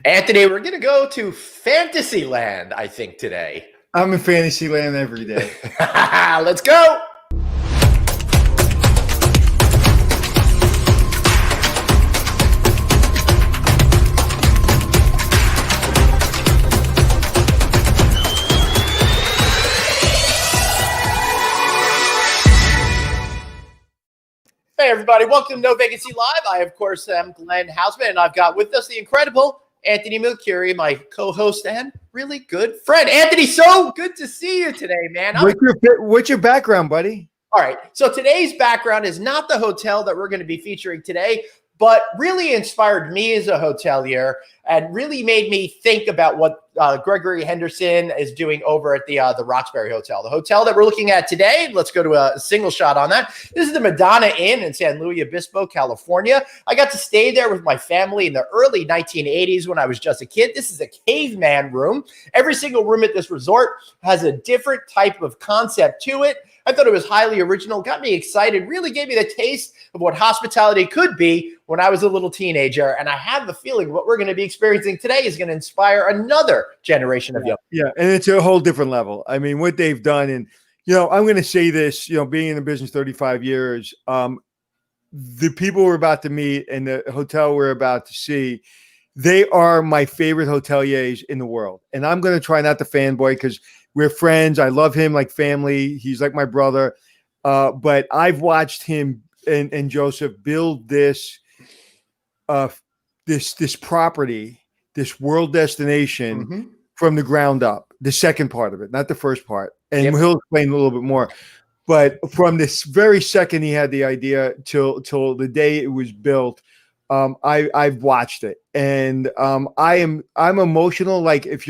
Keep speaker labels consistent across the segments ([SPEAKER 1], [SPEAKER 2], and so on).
[SPEAKER 1] Anthony, we're going to go to Fantasyland, I think, today.
[SPEAKER 2] I'm in Fantasyland every day.
[SPEAKER 1] Let's go. Hey, everybody. Welcome to No Vacancy Live. I, of course, am Glenn Hausman, and I've got with us the incredible Anthony Milcuri, my co-host and really good friend. Anthony, so good to see you today, man.
[SPEAKER 2] What's your background, buddy?
[SPEAKER 1] All right. So today's background is not the hotel that we're going to be featuring today, but really inspired me as a hotelier and really made me think about what Gregory Henderson is doing over at the Roxbury Hotel. The hotel that we're looking at today, let's go to a single shot on that. This is the Madonna Inn in San Luis Obispo, California. I got to stay there with my family in the early 1980s when I was just a kid. This is a caveman room. Every single room at this resort has a different type of concept to it. I thought it was highly original, got me excited, really gave me the taste of what hospitality could be when I was a little teenager. And I have the feeling what we're going to be experiencing today is going to inspire another generation of young people.
[SPEAKER 2] Yeah, and it's a whole different level. I mean, what they've done, and, I'm going to say this, being in the business 35 years, the people we're about to meet and the hotel we're about to see, they are my favorite hoteliers in the world. And I'm going to try not to fanboy because we're friends. I love him like family. He's like my brother. But I've watched him and Joseph build this property, this world destination from the ground up. The second part of it, not the first part. And he'll explain a little bit more. But from this very second he had the idea till the day it was built, I've watched it, and I'm emotional. Like if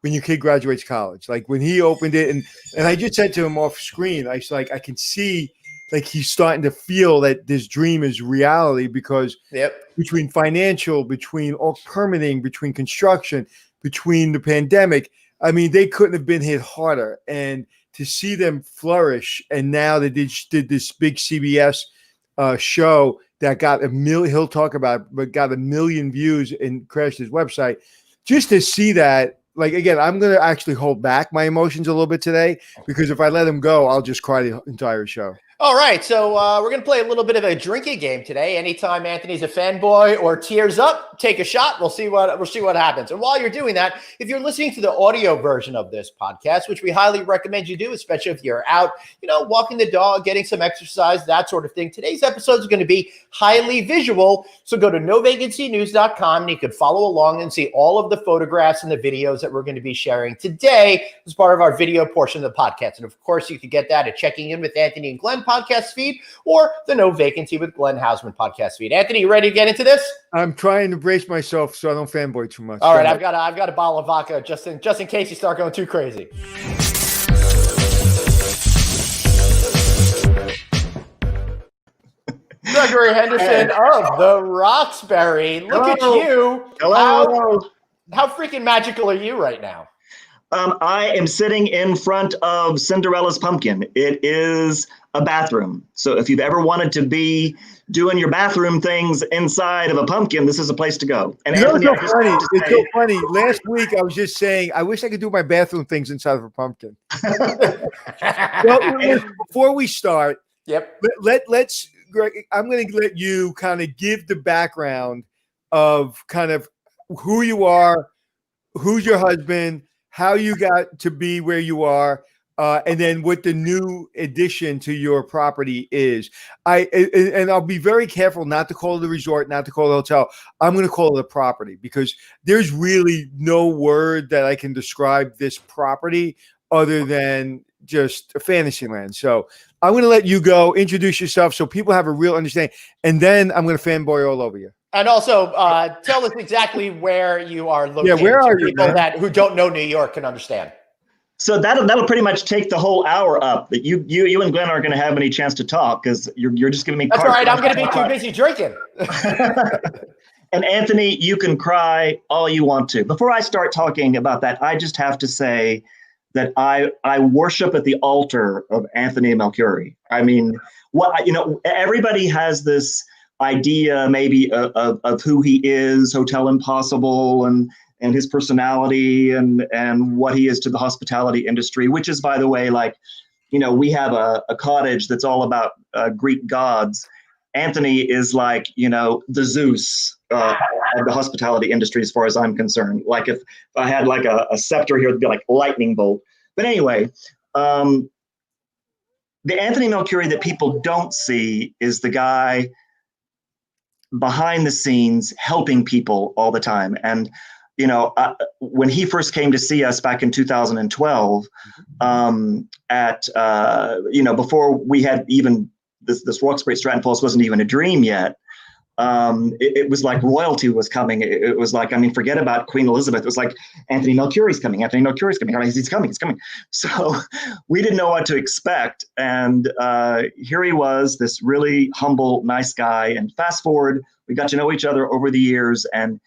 [SPEAKER 2] when your kid graduates college, like when he opened it, and I just said to him off screen, I can see like he's starting to feel that this dream is reality because between financial, between all permitting, between construction, between the pandemic, I mean, they couldn't have been hit harder. And to see them flourish, and now they did this big CBS show that got he'll talk about it, but got 1 million views and crashed his website. Just to see that. Like, again, I'm going to actually hold back my emotions a little bit today because if I let him go, I'll just cry the entire show.
[SPEAKER 1] All right, so we're going to play a little bit of a drinking game today. Anytime Anthony's a fanboy or tears up, take a shot. We'll see what happens. And while you're doing that, if you're listening to the audio version of this podcast, which we highly recommend you do, especially if you're out, walking the dog, getting some exercise, that sort of thing. Today's episode is going to be highly visual. So go to novacancynews.com and you can follow along and see all of the photographs and the videos that we're going to be sharing today as part of our video portion of the podcast. And of course, you can get that at Checking In with Anthony and Glenn podcast feed or the No Vacancy with Glenn Hausman podcast feed. Anthony, you ready to get into this?
[SPEAKER 2] I'm trying to brace myself so I don't fanboy too much.
[SPEAKER 1] All right, I've got a bottle of vodka just in case you start going too crazy. Gregory Henderson of the Roxbury. Look at you.
[SPEAKER 3] Hello.
[SPEAKER 1] How freaking magical are you right now?
[SPEAKER 3] I am sitting in front of Cinderella's pumpkin. It is a bathroom. So if you've ever wanted to be doing your bathroom things inside of a pumpkin, this is a place to go. And Anthony,
[SPEAKER 2] it's so funny. Last week I was just saying, I wish I could do my bathroom things inside of a pumpkin. Well, before we start, let's Greg, I'm going to let you kind of give the background of kind of who you are, who's your husband, how you got to be where you are, and then what the new addition to your property is. And I'll be very careful not to call it a resort, not to call it a hotel. I'm going to call it a property because there's really no word that I can describe this property other than just a fantasy land. So I'm going to let you go, introduce yourself so people have a real understanding, and then I'm going to fanboy all over you.
[SPEAKER 1] And also tell us exactly where you are located.
[SPEAKER 2] Yeah, where are you?
[SPEAKER 1] People who don't know New York can understand.
[SPEAKER 3] So that'll pretty much take the whole hour up. That you and Glenn aren't going to have any chance to talk because you're just giving me.
[SPEAKER 1] That's all right. I'm going to be too busy drinking.
[SPEAKER 3] And Anthony, you can cry all you want to. Before I start talking about that, I just have to say that I worship at the altar of Anthony Milcuri. I mean, everybody has this idea maybe of who he is, Hotel Impossible, and his personality and what he is to the hospitality industry, which is, by the way, like, we have a cottage that's all about Greek gods. Anthony is like, the Zeus of the hospitality industry, as far as I'm concerned. Like if I had like a scepter here, it'd be like lightning bolt. But anyway, the Anthony Melchiori that people don't see is the guy behind the scenes helping people all the time. And, when he first came to see us back in 2012, before we had even this Roxbury Stratton Falls wasn't even a dream yet. It was like royalty was coming. It was like, forget about Queen Elizabeth. It was like Anthony Melchiori's coming. Anthony Melchiori's coming. He's coming. So we didn't know what to expect. And here he was, this really humble, nice guy. And fast forward, we got to know each other over the years. And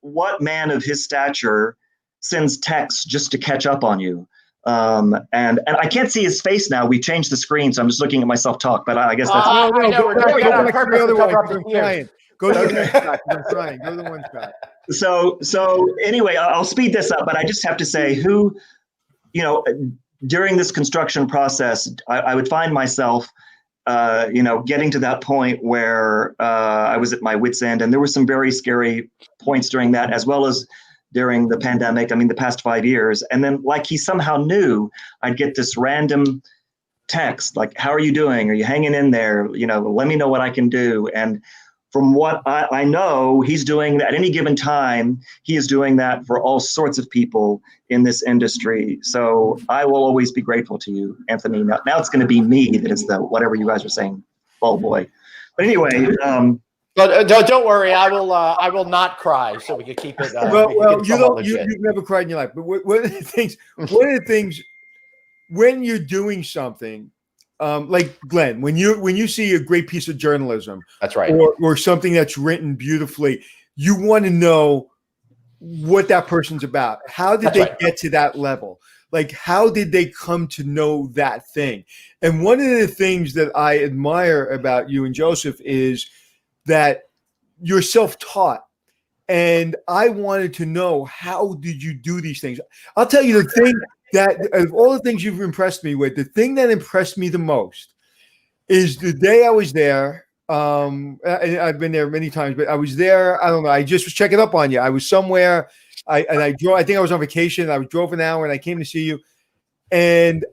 [SPEAKER 3] what man of his stature sends texts just to catch up on you? And I can't see his face now. We changed the screen, so I'm just looking at myself talk. But I guess that's.
[SPEAKER 2] Go to the one shot.
[SPEAKER 3] So anyway, I'll speed this up. But I just have to say, during this construction process, I would find myself, getting to that point where I was at my wit's end, and there were some very scary points during that, as well as during the pandemic. The past 5 years. And then like he somehow knew I'd get this random text, like, how are you doing? Are you hanging in there? Let me know what I can do. And from what I know, he's doing that at any given time. He is doing that for all sorts of people in this industry. So I will always be grateful to you, Anthony. Now it's going to be me that is the whatever you guys are saying. Oh boy. But anyway,
[SPEAKER 1] but don't worry, I will not cry, so we can keep it.
[SPEAKER 2] You've never cried in your life. But one of the things, when you're doing something, like Glenn, when you see a great piece of journalism,
[SPEAKER 1] that's right,
[SPEAKER 2] or something that's written beautifully, you want to know what that person's about. How did they get to that level? Like, how did they come to know that thing? And one of the things that I admire about you and Joseph is that you're self-taught. And I wanted to know, how did you do these things? I'll tell you the thing that, of all the things you've impressed me with, the thing that impressed me the most is the day I was there. I've been there many times, but I was there. I don't know. I just was checking up on you. I was somewhere. I drove. I think I was on vacation. I drove an hour and I came to see you. And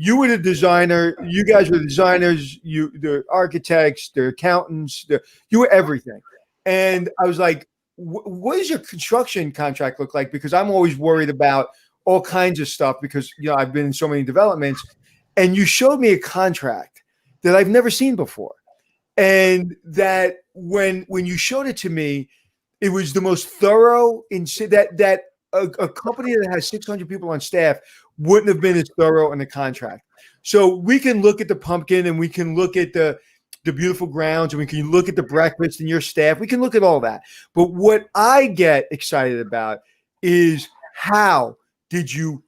[SPEAKER 2] you were the designer. You guys were the designers. The architects, the accountants. You were everything. And I was like, "What does your construction contract look like?" Because I'm always worried about all kinds of stuff because I've been in so many developments. And you showed me a contract that I've never seen before, and that when you showed it to me, it was the most thorough that a company that has 600 people on staff wouldn't have been as thorough in the contract. So we can look at the pumpkin and we can look at the beautiful grounds and we can look at the breakfast and your staff. We can look at all that. But what I get excited about is, how did you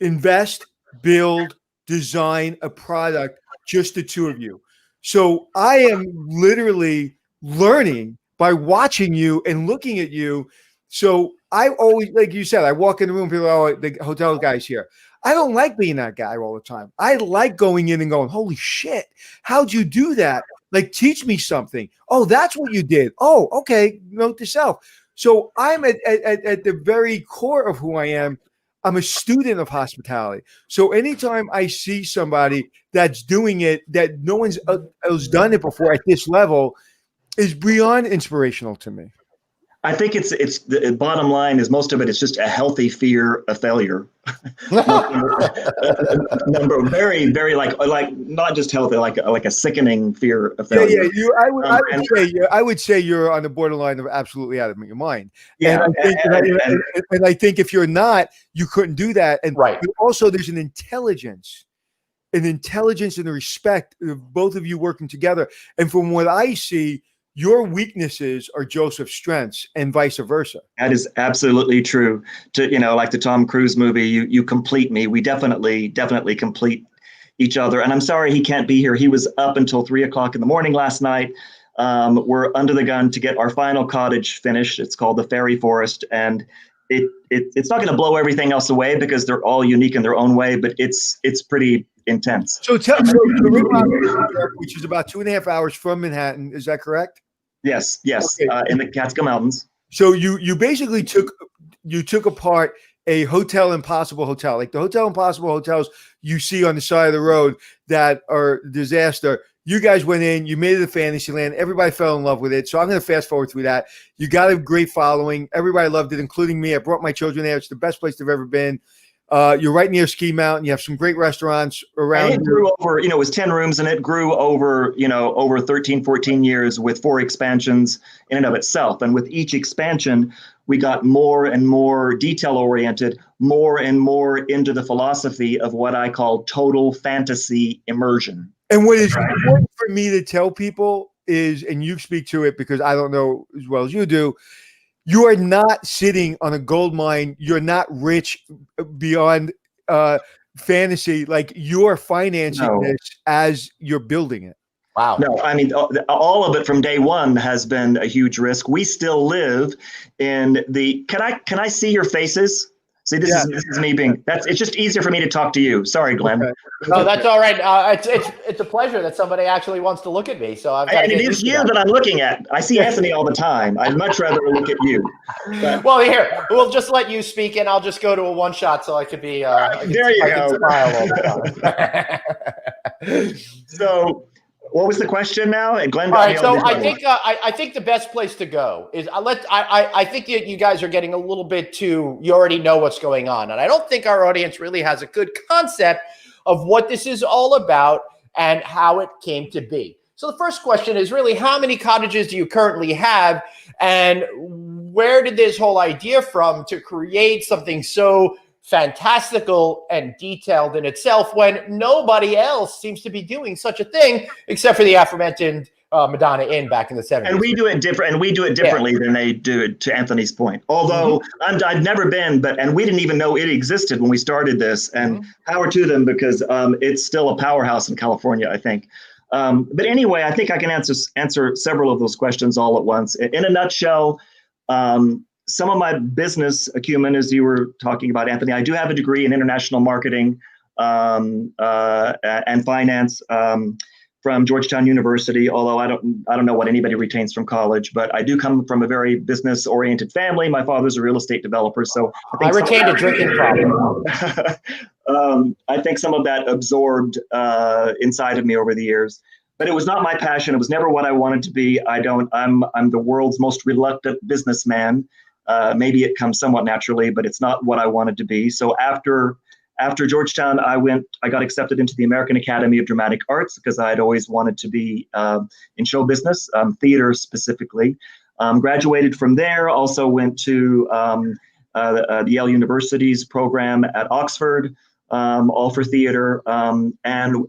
[SPEAKER 2] invest, build, design a product, just the two of you? So I am literally learning by watching you and looking at you. So I always, like you said, I walk in the room, people are, the hotel guy's here. I don't like being that guy all the time. I like going in and going, holy shit, how'd you do that? Like, teach me something. Oh, that's what you did. Oh, okay, note to self. So I'm at the very core of who I am. I'm a student of hospitality. So anytime I see somebody that's doing it, that no one's else done it before at this level, is beyond inspirational to me.
[SPEAKER 3] I think it's the bottom line is most of it is just a healthy fear of failure. Number very, very like not just healthy, like a sickening fear of failure.
[SPEAKER 2] Yeah. I would say you're on the borderline of absolutely out of your mind.
[SPEAKER 3] Yeah,
[SPEAKER 2] and I think if you're not, you couldn't do that. And
[SPEAKER 1] right.
[SPEAKER 2] Also, there's an intelligence and a respect of both of you working together. And from what I see, your weaknesses are Joseph's strengths and vice versa.
[SPEAKER 3] That is absolutely true. Like the Tom Cruise movie, you complete me. We definitely complete each other. And I'm sorry he can't be here. He was up until 3:00 in the morning last night. We're under the gun to get our final cottage finished. It's called the Fairy Forest, and it's not going to blow everything else away because they're all unique in their own way, but it's pretty intense.
[SPEAKER 2] So tell me, which is about 2.5 hours from Manhattan, is that correct?
[SPEAKER 3] Yes,
[SPEAKER 2] Okay.
[SPEAKER 3] In the Catskill Mountains.
[SPEAKER 2] So you basically took apart a Hotel Impossible hotel, like the Hotel Impossible hotels you see on the side of the road that are disaster. You guys went in, you made it a Fantasyland. Everybody fell in love with it. So I'm going to fast forward through that. You got a great following. Everybody loved it, including me. I brought my children there. It's the best place they've ever been. You're right near Ski Mountain. You have some great restaurants around.
[SPEAKER 3] And it grew over, it was 10 rooms, and it grew over, over 13, 14 years with 4 expansions in and of itself. And with each expansion, we got more and more detail oriented, more and more into the philosophy of what I call total fantasy immersion.
[SPEAKER 2] And what is important for me to tell people is, and you speak to it because I don't know as well as you do, you are not sitting on a gold mine. You're not rich beyond fantasy. Like, you're financing this as you're building it.
[SPEAKER 1] Wow.
[SPEAKER 3] No, I mean, all of it from day one has been a huge risk. We still live in the, can I see your faces? See, this is me being, it's just easier for me to talk to you. Sorry, Glenn.
[SPEAKER 2] Okay.
[SPEAKER 1] No, that's all right. It's a pleasure that somebody actually wants to look at me. So
[SPEAKER 3] and it is you that I'm looking at. I see Anthony all the time. I'd much rather look at you. But,
[SPEAKER 1] well, here, we'll just let you speak, and I'll just go to a one shot so I could be.
[SPEAKER 3] There you go.
[SPEAKER 1] Smile all the time.
[SPEAKER 3] So, what was the question now? Glenn.
[SPEAKER 1] All right, so I think the best place to go is I think that you guys are getting a little bit too. You already know what's going on, and I don't think our audience really has a good concept of what this is all about and how it came to be. So the first question is really, how many cottages do you currently have, and where did this whole idea from to create something so fantastical and detailed in itself when nobody else seems to be doing such a thing except for the aforementioned Madonna Inn back in the 70s.
[SPEAKER 3] And we do it differently than they do it, to Anthony's point. Although I've never been, and we didn't even know it existed when we started this, and power to them, because it's still a powerhouse in California, I think. But anyway, I think I can answer several of those questions all at once. In a nutshell, some of my business acumen, as you were talking about, Anthony, I do have a degree in international marketing and finance from Georgetown University, although I don't know what anybody retains from college, but I do come from a very business-oriented family. My father's a real estate developer, so
[SPEAKER 1] I retained a drinking problem.
[SPEAKER 3] I think some of that absorbed inside of me over the years. But it was not my passion. It was never what I wanted to be. I'm the world's most reluctant businessman. Maybe it comes somewhat naturally, but it's not what I wanted to be. So after Georgetown, I got accepted into the American Academy of Dramatic Arts because I had always wanted to be in show business, theater specifically. Graduated from there, also went to the Yale University's program at Oxford, all for theater. And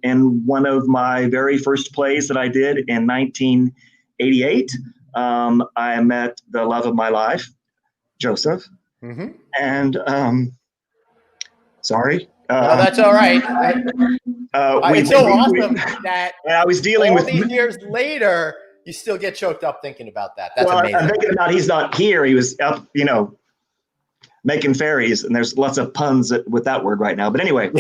[SPEAKER 3] in one of my very first plays that I did in 1988, I met the love of my life, Joseph. And sorry.
[SPEAKER 1] No, that's all right. It's so awesome that
[SPEAKER 3] I was dealing with
[SPEAKER 1] these years later, you still get choked up thinking about that. That's amazing.
[SPEAKER 3] I'm thinking about he's not here. He was up, making fairies, and there's lots of puns with that word right now. But anyway,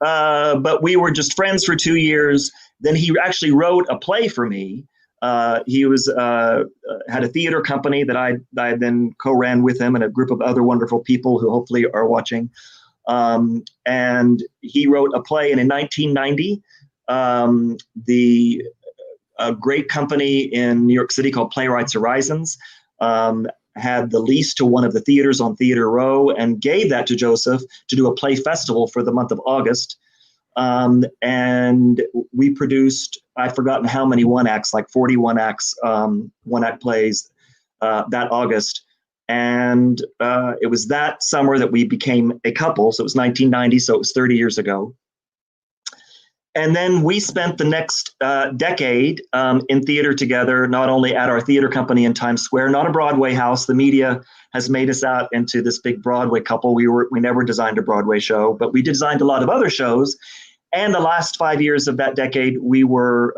[SPEAKER 3] but we were just friends for 2 years. Then he actually wrote a play for me. He had a theater company that I then co-ran with him and a group of other wonderful people who hopefully are watching. And he wrote a play, and in 1990, a great company in New York City called Playwrights Horizons had the lease to one of the theaters on Theater Row and gave that to Joseph to do a play festival for the month of August. And we produced, I've forgotten how many one-acts, like 41 acts, one-act plays that August. And it was that summer that we became a couple. So it was 1990, so it was 30 years ago. And then we spent the next decade in theater together, not only at our theater company in Times Square, not a Broadway house. The media has made us out into this big Broadway couple. We never designed a Broadway show, but we designed a lot of other shows. And the last 5 years of that decade, we were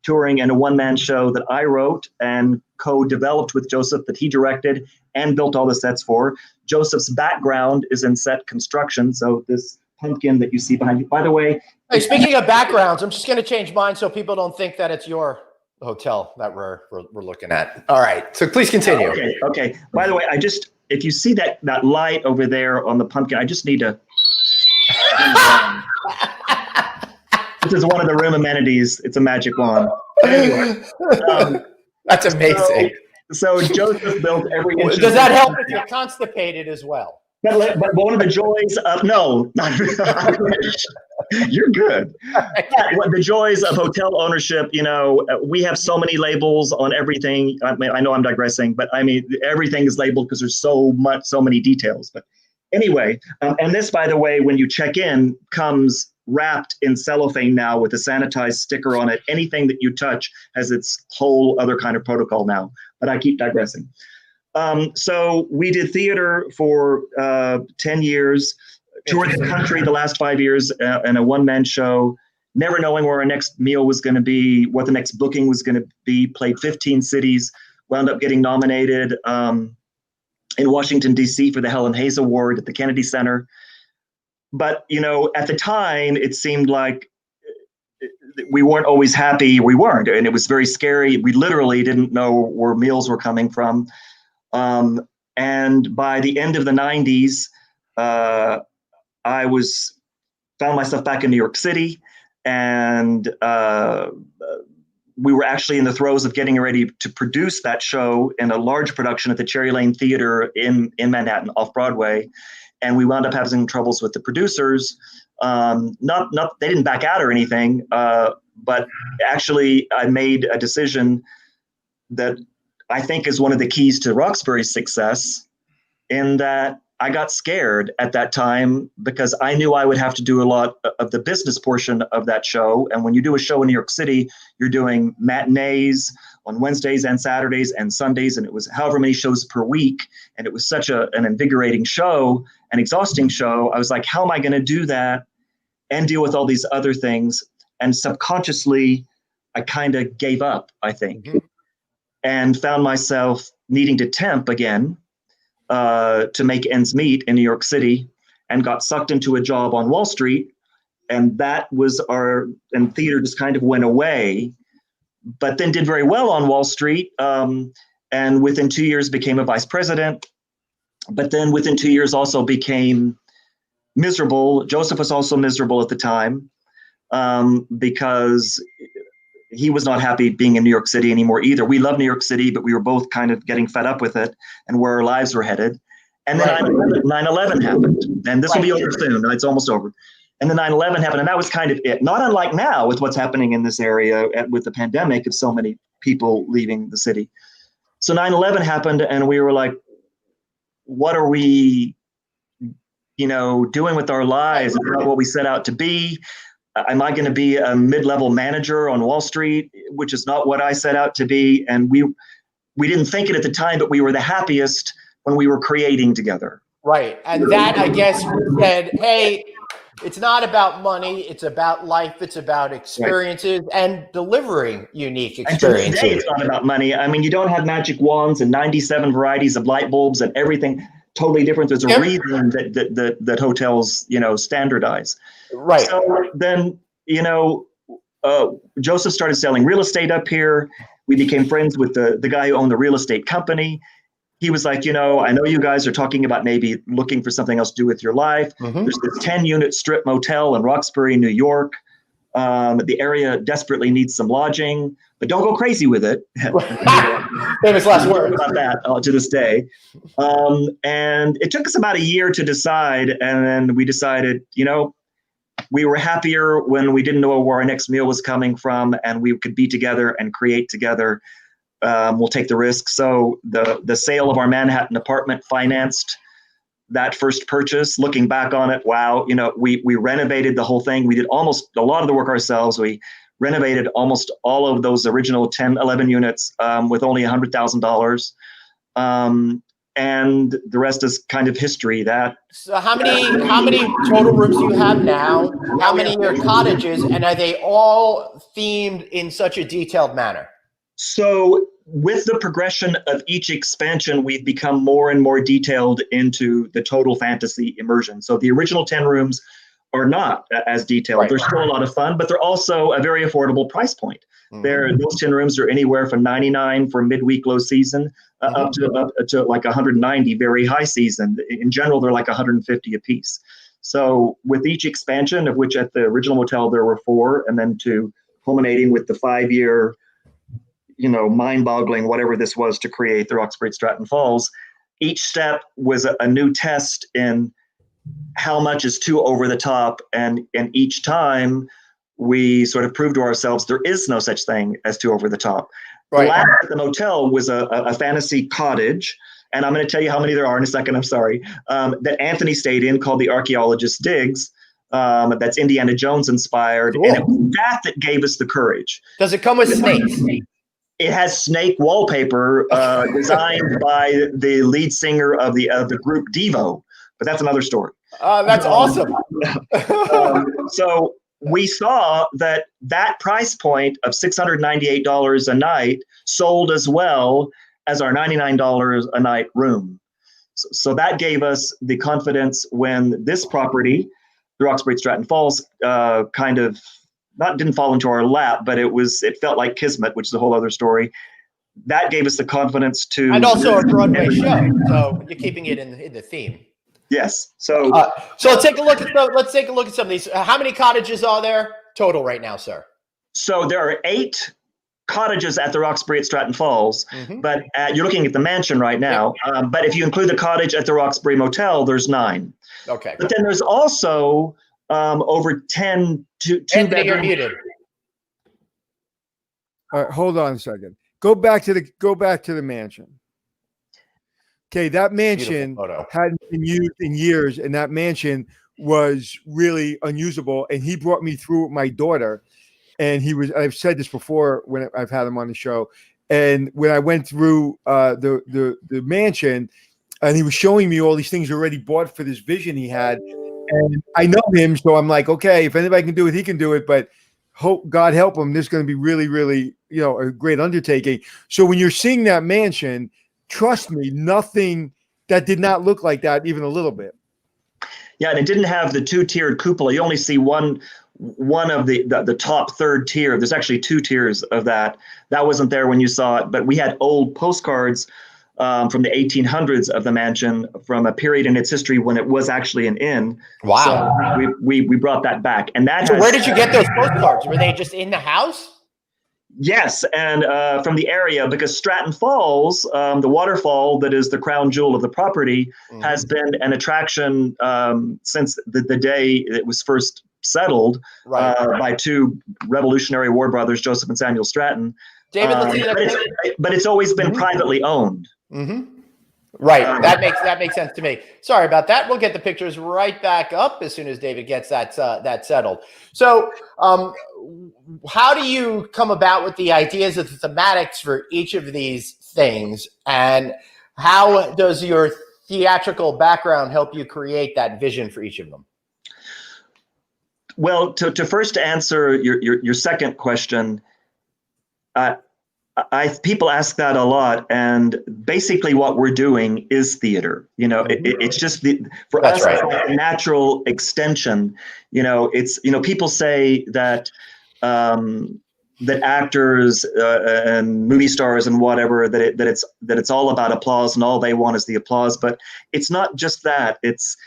[SPEAKER 3] touring in a one-man show that I wrote and co-developed with Joseph, that he directed and built all the sets for. Joseph's background is in set construction. So this pumpkin that you see behind you, by the way.
[SPEAKER 1] Hey, speaking of backgrounds, I'm just going to change mine so people don't think that it's your hotel that we're looking at. All right. So please continue.
[SPEAKER 3] Okay. By the way, if you see that light over there on the pumpkin, I just need to. This is one of the room amenities. It's a magic wand. Anyway,
[SPEAKER 1] that's amazing.
[SPEAKER 3] So Joseph built every inch.
[SPEAKER 1] Does that help if you're constipated as well?
[SPEAKER 3] But one of the joys of you're good. The joys of hotel ownership, we have so many labels on everything. I know I'm digressing, but I mean, everything is labeled because there's so many details. But anyway, and this, by the way, when you check in, comes wrapped in cellophane now with a sanitized sticker on it. Anything that you touch has its whole other kind of protocol now. But I keep digressing. So we did theater for 10 years, toured the country the last 5 years in a one-man show, never knowing where our next meal was going to be, what the next booking was going to be, played 15 cities, wound up getting nominated in Washington, D.C. for the Helen Hayes Award at the Kennedy Center. But, at the time, it seemed like we weren't always happy. We weren't, and it was very scary. We literally didn't know where meals were coming from. And by the end of the 90s, I found myself back in New York City, and we were actually in the throes of getting ready to produce that show in a large production at the Cherry Lane Theater in Manhattan, off Broadway. And we wound up having some troubles with the producers. They didn't back out or anything, but actually I made a decision that I think is one of the keys to Roxbury's success, in that I got scared at that time because I knew I would have to do a lot of the business portion of that show. And when you do a show in New York City, you're doing matinees on Wednesdays and Saturdays and Sundays, and it was however many shows per week. And it was such an invigorating show, an exhausting show. I was like, how am I going to do that and deal with all these other things? And subconsciously, I kind of gave up, I think, and found myself needing to temp again to make ends meet in New York City, and got sucked into a job on Wall Street. And that was and theater just kind of went away, but then did very well on Wall Street. And within 2 years became a vice president, but then within 2 years also became miserable. Joseph was also miserable at the time because he was not happy being in New York City anymore either. We love New York City, but we were both kind of getting fed up with it and where our lives were headed. And then 9/11 happened, and this will be over soon. It's almost over. And then 9/11 happened, and that was kind of it. Not unlike now with what's happening in this area with the pandemic of so many people leaving the city. So 9/11 happened, and we were like, what are we, doing with our lives? Is that what we set out to be? Am I going to be a mid-level manager on Wall Street, which is not what I set out to be? And we didn't think it at the time, but we were the happiest when we were creating together.
[SPEAKER 1] Right. And that, I guess, said, hey, it's not about money. It's about life. It's about experiences and delivering unique experiences.
[SPEAKER 3] And to this day, it's not about money. I mean, you don't have magic wands and 97 varieties of light bulbs and everything totally different. There's a reason that hotels, standardize.
[SPEAKER 1] Right.
[SPEAKER 3] So then, Joseph started selling real estate up here. We became friends with the guy who owned the real estate company. He was like, I know you guys are talking about maybe looking for something else to do with your life. There's this 10-unit strip motel in Roxbury, New York. The area desperately needs some lodging, but don't go crazy with it.
[SPEAKER 1] Famous last word
[SPEAKER 3] about that to this day. And it took us about a year to decide. And then we decided, we were happier when we didn't know where our next meal was coming from, and we could be together and create together. We'll take the risk. So the sale of our Manhattan apartment financed that first purchase. Looking back on it, wow, we renovated the whole thing. We did almost a lot of the work ourselves. We renovated almost all of those original 10, 11 units with only $100,000. and the rest is kind of history.
[SPEAKER 1] So how many total rooms do you have now? How many are cottages, and are they all themed in such a detailed manner?
[SPEAKER 3] So with the progression of each expansion, we've become more and more detailed into the total fantasy immersion. So the original 10 rooms are not as detailed.
[SPEAKER 1] Right.
[SPEAKER 3] They're still a lot of fun, but they're also a very affordable price point. Those 10 rooms are anywhere from $99 for midweek low season up to like $190 very high season. In general, they're like $150 a piece. So with each expansion, of which at the original motel there were 4, and then to culminating with the 5-year, mind-boggling whatever this was to create the Roxbury at Stratton Falls, each step was a new test in how much is too over the top, and each time we sort of proved to ourselves there is no such thing as too over the top. Right. The last at the motel was a fantasy cottage, and I'm going to tell you how many there are in a second. I'm sorry. That Anthony stayed in, called the Archaeologist Digs. That's Indiana Jones inspired, cool. And it was that gave us the courage.
[SPEAKER 1] Does it come with snakes?
[SPEAKER 3] It has snake wallpaper designed by the lead singer of the group Devo, but that's another story.
[SPEAKER 1] That's awesome.
[SPEAKER 3] So we saw that price point of $698 a night sold as well as our $99 a night room. So that gave us the confidence when this property, the Roxbury at Stratton Falls, kind of didn't fall into our lap, but it felt like kismet, which is a whole other story. That gave us the confidence to,
[SPEAKER 1] and also a Broadway show. So you're keeping it in the theme.
[SPEAKER 3] Yes. So
[SPEAKER 1] let's take a look at some of these. How many cottages are there total right now, sir?
[SPEAKER 3] So there are 8 cottages at the Roxbury at Stratton Falls, but you're looking at the mansion right now. Yeah. But if you include the cottage at the Roxbury Motel, there's 9.
[SPEAKER 1] Okay.
[SPEAKER 3] But then there's also over 10 two-bedroom.
[SPEAKER 1] You're muted.
[SPEAKER 2] All right, hold on a second. Go back to the mansion. Okay, that mansion hadn't been used in years, and that mansion was really unusable. And he brought me through with my daughter, and I've said this before when I've had him on the show. And when I went through the mansion, and he was showing me all these things already bought for this vision he had, and I know him, so I'm like, okay, if anybody can do it, he can do it. But God help him, this is going to be really, really, a great undertaking. So when you're seeing that mansion, trust me, nothing that did not look like that even a little bit.
[SPEAKER 3] Yeah, and it didn't have the 2-tiered cupola. You only see one of the top third tier. There's actually 2 tiers of that. That wasn't there when you saw it, but we had old postcards from the 1800s of the mansion, from a period in its history when it was actually an inn.
[SPEAKER 1] Wow.
[SPEAKER 3] So we brought that back. And
[SPEAKER 1] so where did you get those postcards? Were they just in the house?
[SPEAKER 3] Yes, and from the area, because Stratton Falls, the waterfall that is the crown jewel of the property, has been an attraction since the day it was first settled by 2 Revolutionary War brothers, Joseph and Samuel Stratton.
[SPEAKER 1] David,
[SPEAKER 3] but it's always been privately owned.
[SPEAKER 1] Right, that makes sense to me. Sorry about that. We'll get the pictures right back up as soon as David gets that settled. So, how do you come about with the ideas of the thematics for each of these things, and how does your theatrical background help you create that vision for each of them?
[SPEAKER 3] Well, to first answer your second question, people ask that a lot, and basically what we're doing is theater. It's just for us, it's like a natural extension. It's people say that that actors and movie stars and whatever that it's all about applause and all they want is the applause, but it's not just that. It's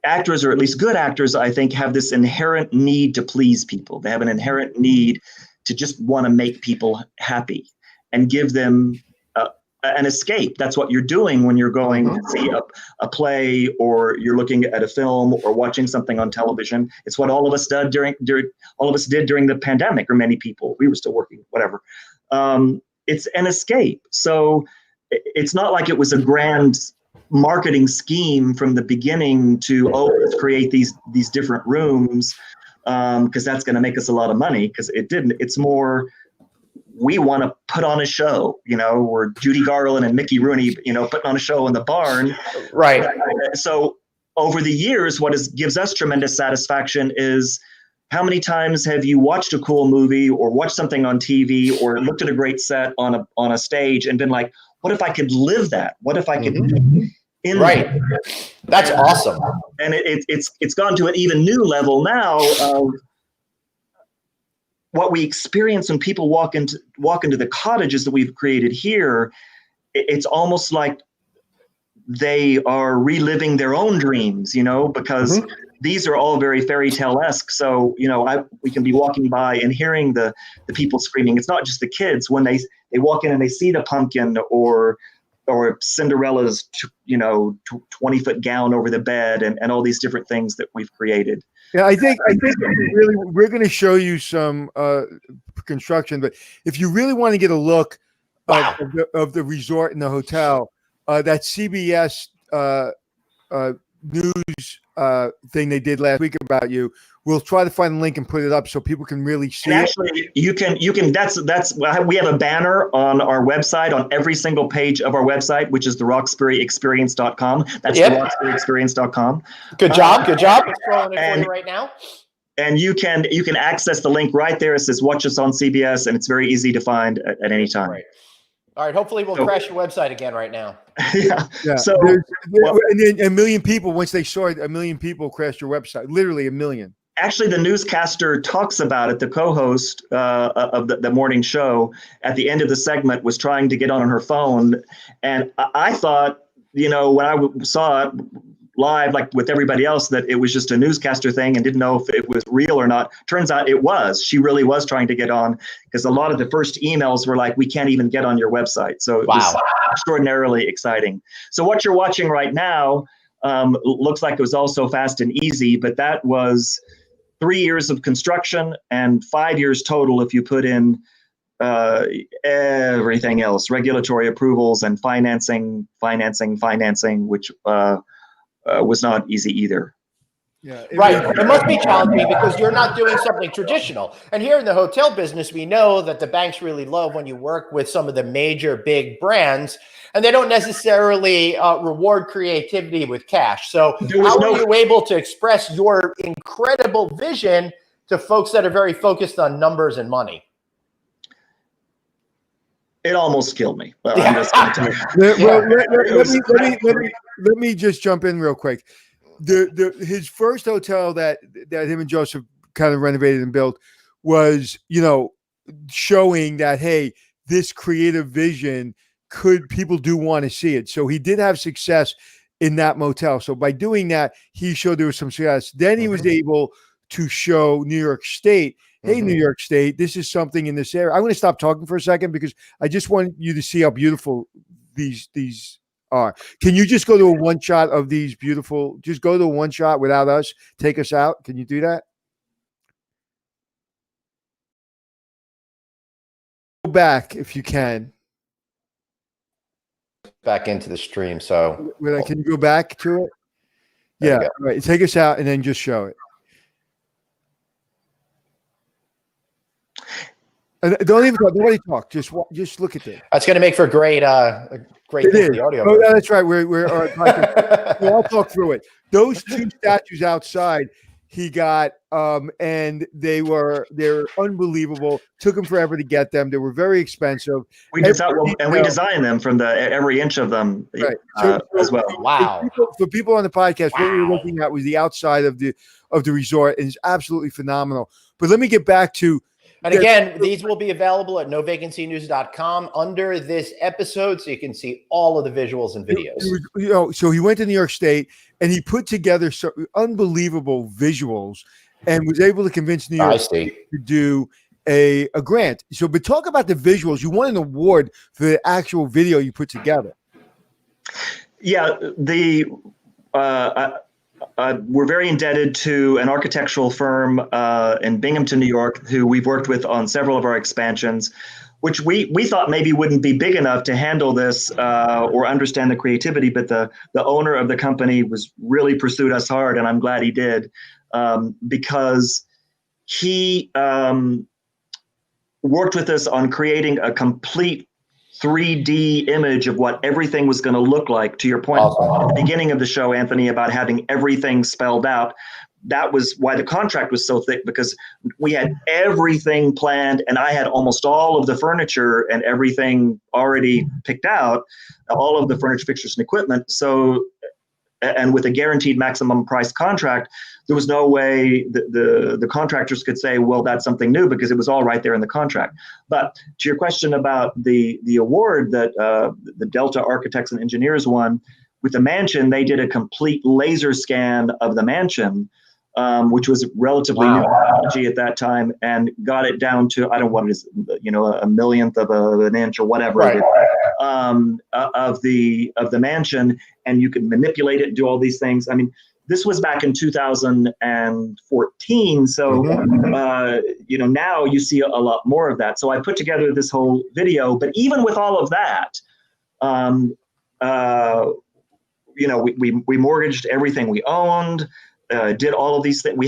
[SPEAKER 3] actors, or at least good actors, I think, have this inherent need to please people. They have an inherent need to just want to make people happy and give them an escape. That's what you're doing when you're going to see a play, or you're looking at a film, or watching something on television. It's what all of us did during the pandemic, or many people. We were still working, whatever. It's an escape. So it's not like it was a grand marketing scheme from the beginning to let's create these different rooms because that's going to make us a lot of money, because it didn't. It's more, we want to put on a show, or Judy Garland and Mickey Rooney, putting on a show in the barn.
[SPEAKER 1] Right.
[SPEAKER 3] So over the years, what gives us tremendous satisfaction is how many times have you watched a cool movie or watched something on TV or looked at a great set on a stage and been like, what if I could live that? What if I could
[SPEAKER 1] Right. That's awesome.
[SPEAKER 3] And it's gone to an even new level now of what we experience when people walk into the cottages that we've created here. It's almost like they are reliving their own dreams, because these are all very fairy tale-esque. So, we can be walking by and hearing the people screaming. It's not just the kids when they walk in and they see the pumpkin or Cinderella's 20-foot gown over the bed and all these different things that we've created.
[SPEAKER 2] Yeah, I think we're going to show you some construction, but if you really want to get a look of the resort and the hotel, that CBS news thing they did last week about you, we'll try to find a link and put it up so people can really see
[SPEAKER 3] and actually, it. You can. That's we have a banner on our website, on every single page of our website, which is the RoxburyExperience.com. That's the RoxburyExperience.com.
[SPEAKER 1] Good job. Good job. I'm scrolling it for you right now.
[SPEAKER 3] And you can access the link right there. It says watch us on CBS, and it's very easy to find at any time.
[SPEAKER 1] Right. All right. Hopefully we'll crash your website again right now.
[SPEAKER 3] Yeah.
[SPEAKER 2] So and then a million people, once they saw it, 1 million people crashed your website. Literally 1 million.
[SPEAKER 3] Actually, the newscaster talks about it. The co-host of the morning show at the end of the segment was trying to get on her phone. And I thought, when I saw it live, like with everybody else, that it was just a newscaster thing and didn't know if it was real or not. Turns out it was. She really was trying to get on, because a lot of the first emails were like, we can't even get on your website. So it was extraordinarily exciting. So what you're watching right now looks like it was all so fast and easy, but that was 3 years of construction and 5 years total if you put in everything else, regulatory approvals and financing, which was not easy either.
[SPEAKER 1] Yeah, it must be challenging because you're not doing something traditional. And here in the hotel business, we know that the banks really love when you work with some of the major big brands, and they don't necessarily reward creativity with cash. So how are you able to express your incredible vision to folks that are very focused on numbers and money?
[SPEAKER 3] It almost killed me. Well, I'm just going to
[SPEAKER 2] let me just jump in real quick. His first hotel that him and Joseph kind of renovated and built was, showing that, hey, this creative vision people do want to see it. So he did have success in that motel. So by doing that, he showed there was some success. Then he was able to show New York State, hey, New York State, this is something in this area. I'm going to stop talking for a second because I just want you to see how beautiful these are. Can you just go to a one shot of these beautiful, just go to a one shot without us, take us out? Can you do that? Go back if you can.
[SPEAKER 1] Back into the stream. So
[SPEAKER 2] can you go back to it? Yeah. All right. Take us out and then just show it. And don't even talk. Nobody talk. Just look at this.
[SPEAKER 1] That's going to make for great thing for the audio.
[SPEAKER 2] Oh, that's right. We're I'll talk through it. Those two statues outside he got, and they're unbelievable. Took him forever to get them. They were very expensive.
[SPEAKER 3] We designed them from every inch of them, right. As well.
[SPEAKER 1] Wow.
[SPEAKER 2] For people on the podcast, what we were looking at was the outside of the resort, and it's absolutely phenomenal. But let me get back to.
[SPEAKER 1] And again, these will be available at novacancynews.com under this episode, so you can see all of the visuals and videos.
[SPEAKER 2] So he went to New York State and he put together some unbelievable visuals and was able to convince New York State to do a grant. So, but talk about the visuals. You won an award for the actual video you put together.
[SPEAKER 3] Yeah, we're very indebted to an architectural firm in Binghamton, New York, who we've worked with on several of our expansions, which we thought maybe wouldn't be big enough to handle this or understand the creativity. But the owner of the company was really pursued us hard, and I'm glad he did, because he worked with us on creating a complete 3D image of what everything was going to look like. To your point at the beginning of the show, Anthony, about having everything spelled out. That was why the contract was so thick, because we had everything planned, and I had almost all of the furniture and everything already picked out, all of the furniture, fixtures, and equipment. So, and with a guaranteed maximum price contract, there was no way the contractors could say, well, that's something new, because it was all right there in the contract. But to your question about the award that the Delta Architects and Engineers won, with the mansion, they did a complete laser scan of the mansion, which was relatively new technology at that time, and got it down to, I don't know what it is, a millionth of an inch or whatever,
[SPEAKER 1] right,
[SPEAKER 3] of the mansion, and you can manipulate it and do all these things. I mean, this was back in 2014, so now you see a lot more of that. So I put together this whole video, but even with all of that, we mortgaged everything we owned. Did all of these things. We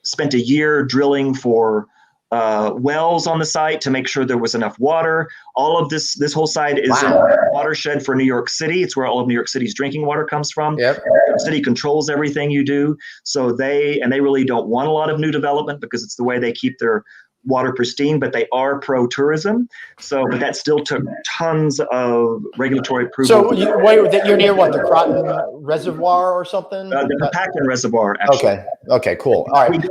[SPEAKER 3] spent a year drilling for wells on the site to make sure there was enough water. All of this whole site is a watershed for New York City. It's where all of New York City's drinking water comes from.
[SPEAKER 1] Yep.
[SPEAKER 3] The city controls everything you do. So they really don't want a lot of new development, because it's the way they keep their water pristine, but they are pro-tourism. So, but that still took tons of regulatory approval.
[SPEAKER 1] So you're near what, the Croton Reservoir or something?
[SPEAKER 3] The Packin Reservoir, actually.
[SPEAKER 1] Okay, cool. All right.
[SPEAKER 3] We did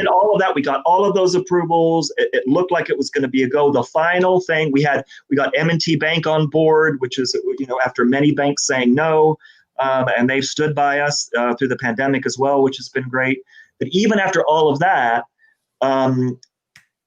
[SPEAKER 3] all of that. We got all of those approvals. It looked like it was going to be a go. The final thing, we got M&T Bank on board, which is, after many banks saying no, and they've stood by us through the pandemic as well, which has been great. But even after all of that,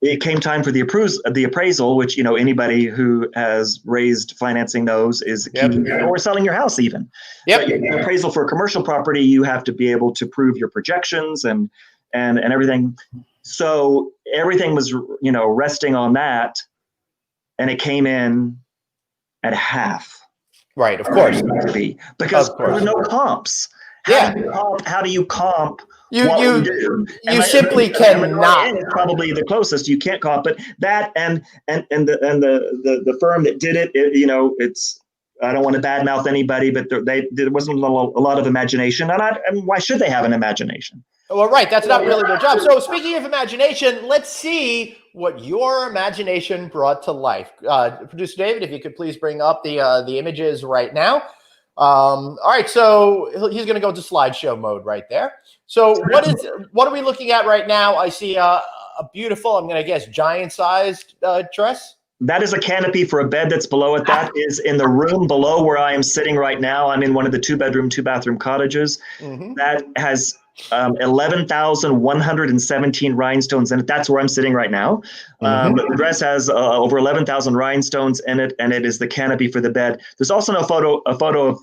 [SPEAKER 3] it came time for the appraisal, which, anybody who has raised financing knows is key, or selling your house even.
[SPEAKER 1] Yep.
[SPEAKER 3] The appraisal for a commercial property, you have to be able to prove your projections and everything. So everything was, resting on that, and it came in at half.
[SPEAKER 1] Right, of course.
[SPEAKER 3] Because there were no comps. How do you comp? You
[SPEAKER 1] simply cannot.
[SPEAKER 3] It's probably the closest. You can't comp, but that and the firm that did it, it's. I don't want to badmouth anybody, but there wasn't a lot of imagination, and why should they have an imagination?
[SPEAKER 1] Well, right, that's not really their job. So speaking of imagination, let's see what your imagination brought to life. Producer David, if you could please bring up the images right now. All right, so he's going to go to slideshow mode right there. So what are we looking at right now? I see a beautiful, I'm going to guess, giant-sized dress.
[SPEAKER 3] That is a canopy for a bed that's below it. That is in the room below where I am sitting right now. I'm in one of the 2-bedroom, 2-bathroom cottages. Mm-hmm. That has 11,117 rhinestones in it. That's where I'm sitting right now. Mm-hmm. The dress has over 11,000 rhinestones in it, and it is the canopy for the bed. There's also a photo of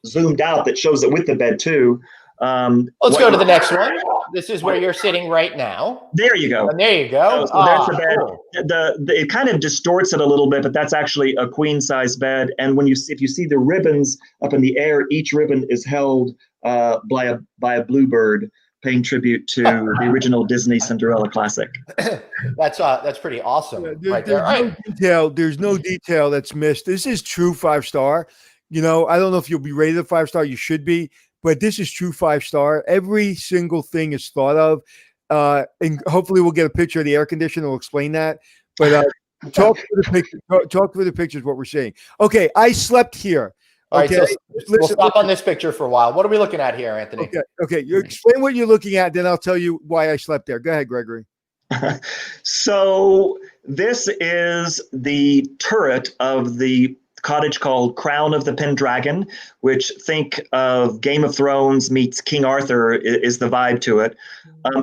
[SPEAKER 3] zoomed out that shows it with the bed too.
[SPEAKER 1] Let's go to the next one. This is where you're sitting right now.
[SPEAKER 3] There you go.
[SPEAKER 1] And there you go.
[SPEAKER 3] So there's the bed. Cool. It kind of distorts it a little bit, but that's actually a queen size bed. And if you see the ribbons up in the air, each ribbon is held by a bluebird, paying tribute to the original Disney Cinderella classic.
[SPEAKER 1] That's pretty awesome.
[SPEAKER 2] There's no detail that's missed. This is true 5-star. I don't know if you'll be rated 5-star. You should be. But this is true 5-star. Every single thing is thought of. And hopefully we'll get a picture of the air conditioner. We'll explain that. But talk through the pictures, what we're seeing. Okay, I slept here. Okay,
[SPEAKER 1] all right, so we'll stop on this picture for a while. What are we looking at here, Anthony?
[SPEAKER 2] Okay. You explain what you're looking at, then I'll tell you why I slept there. Go ahead, Gregory.
[SPEAKER 3] So this is the turret of the cottage called Crown of the Pendragon, which, think of Game of Thrones meets King Arthur is the vibe to it.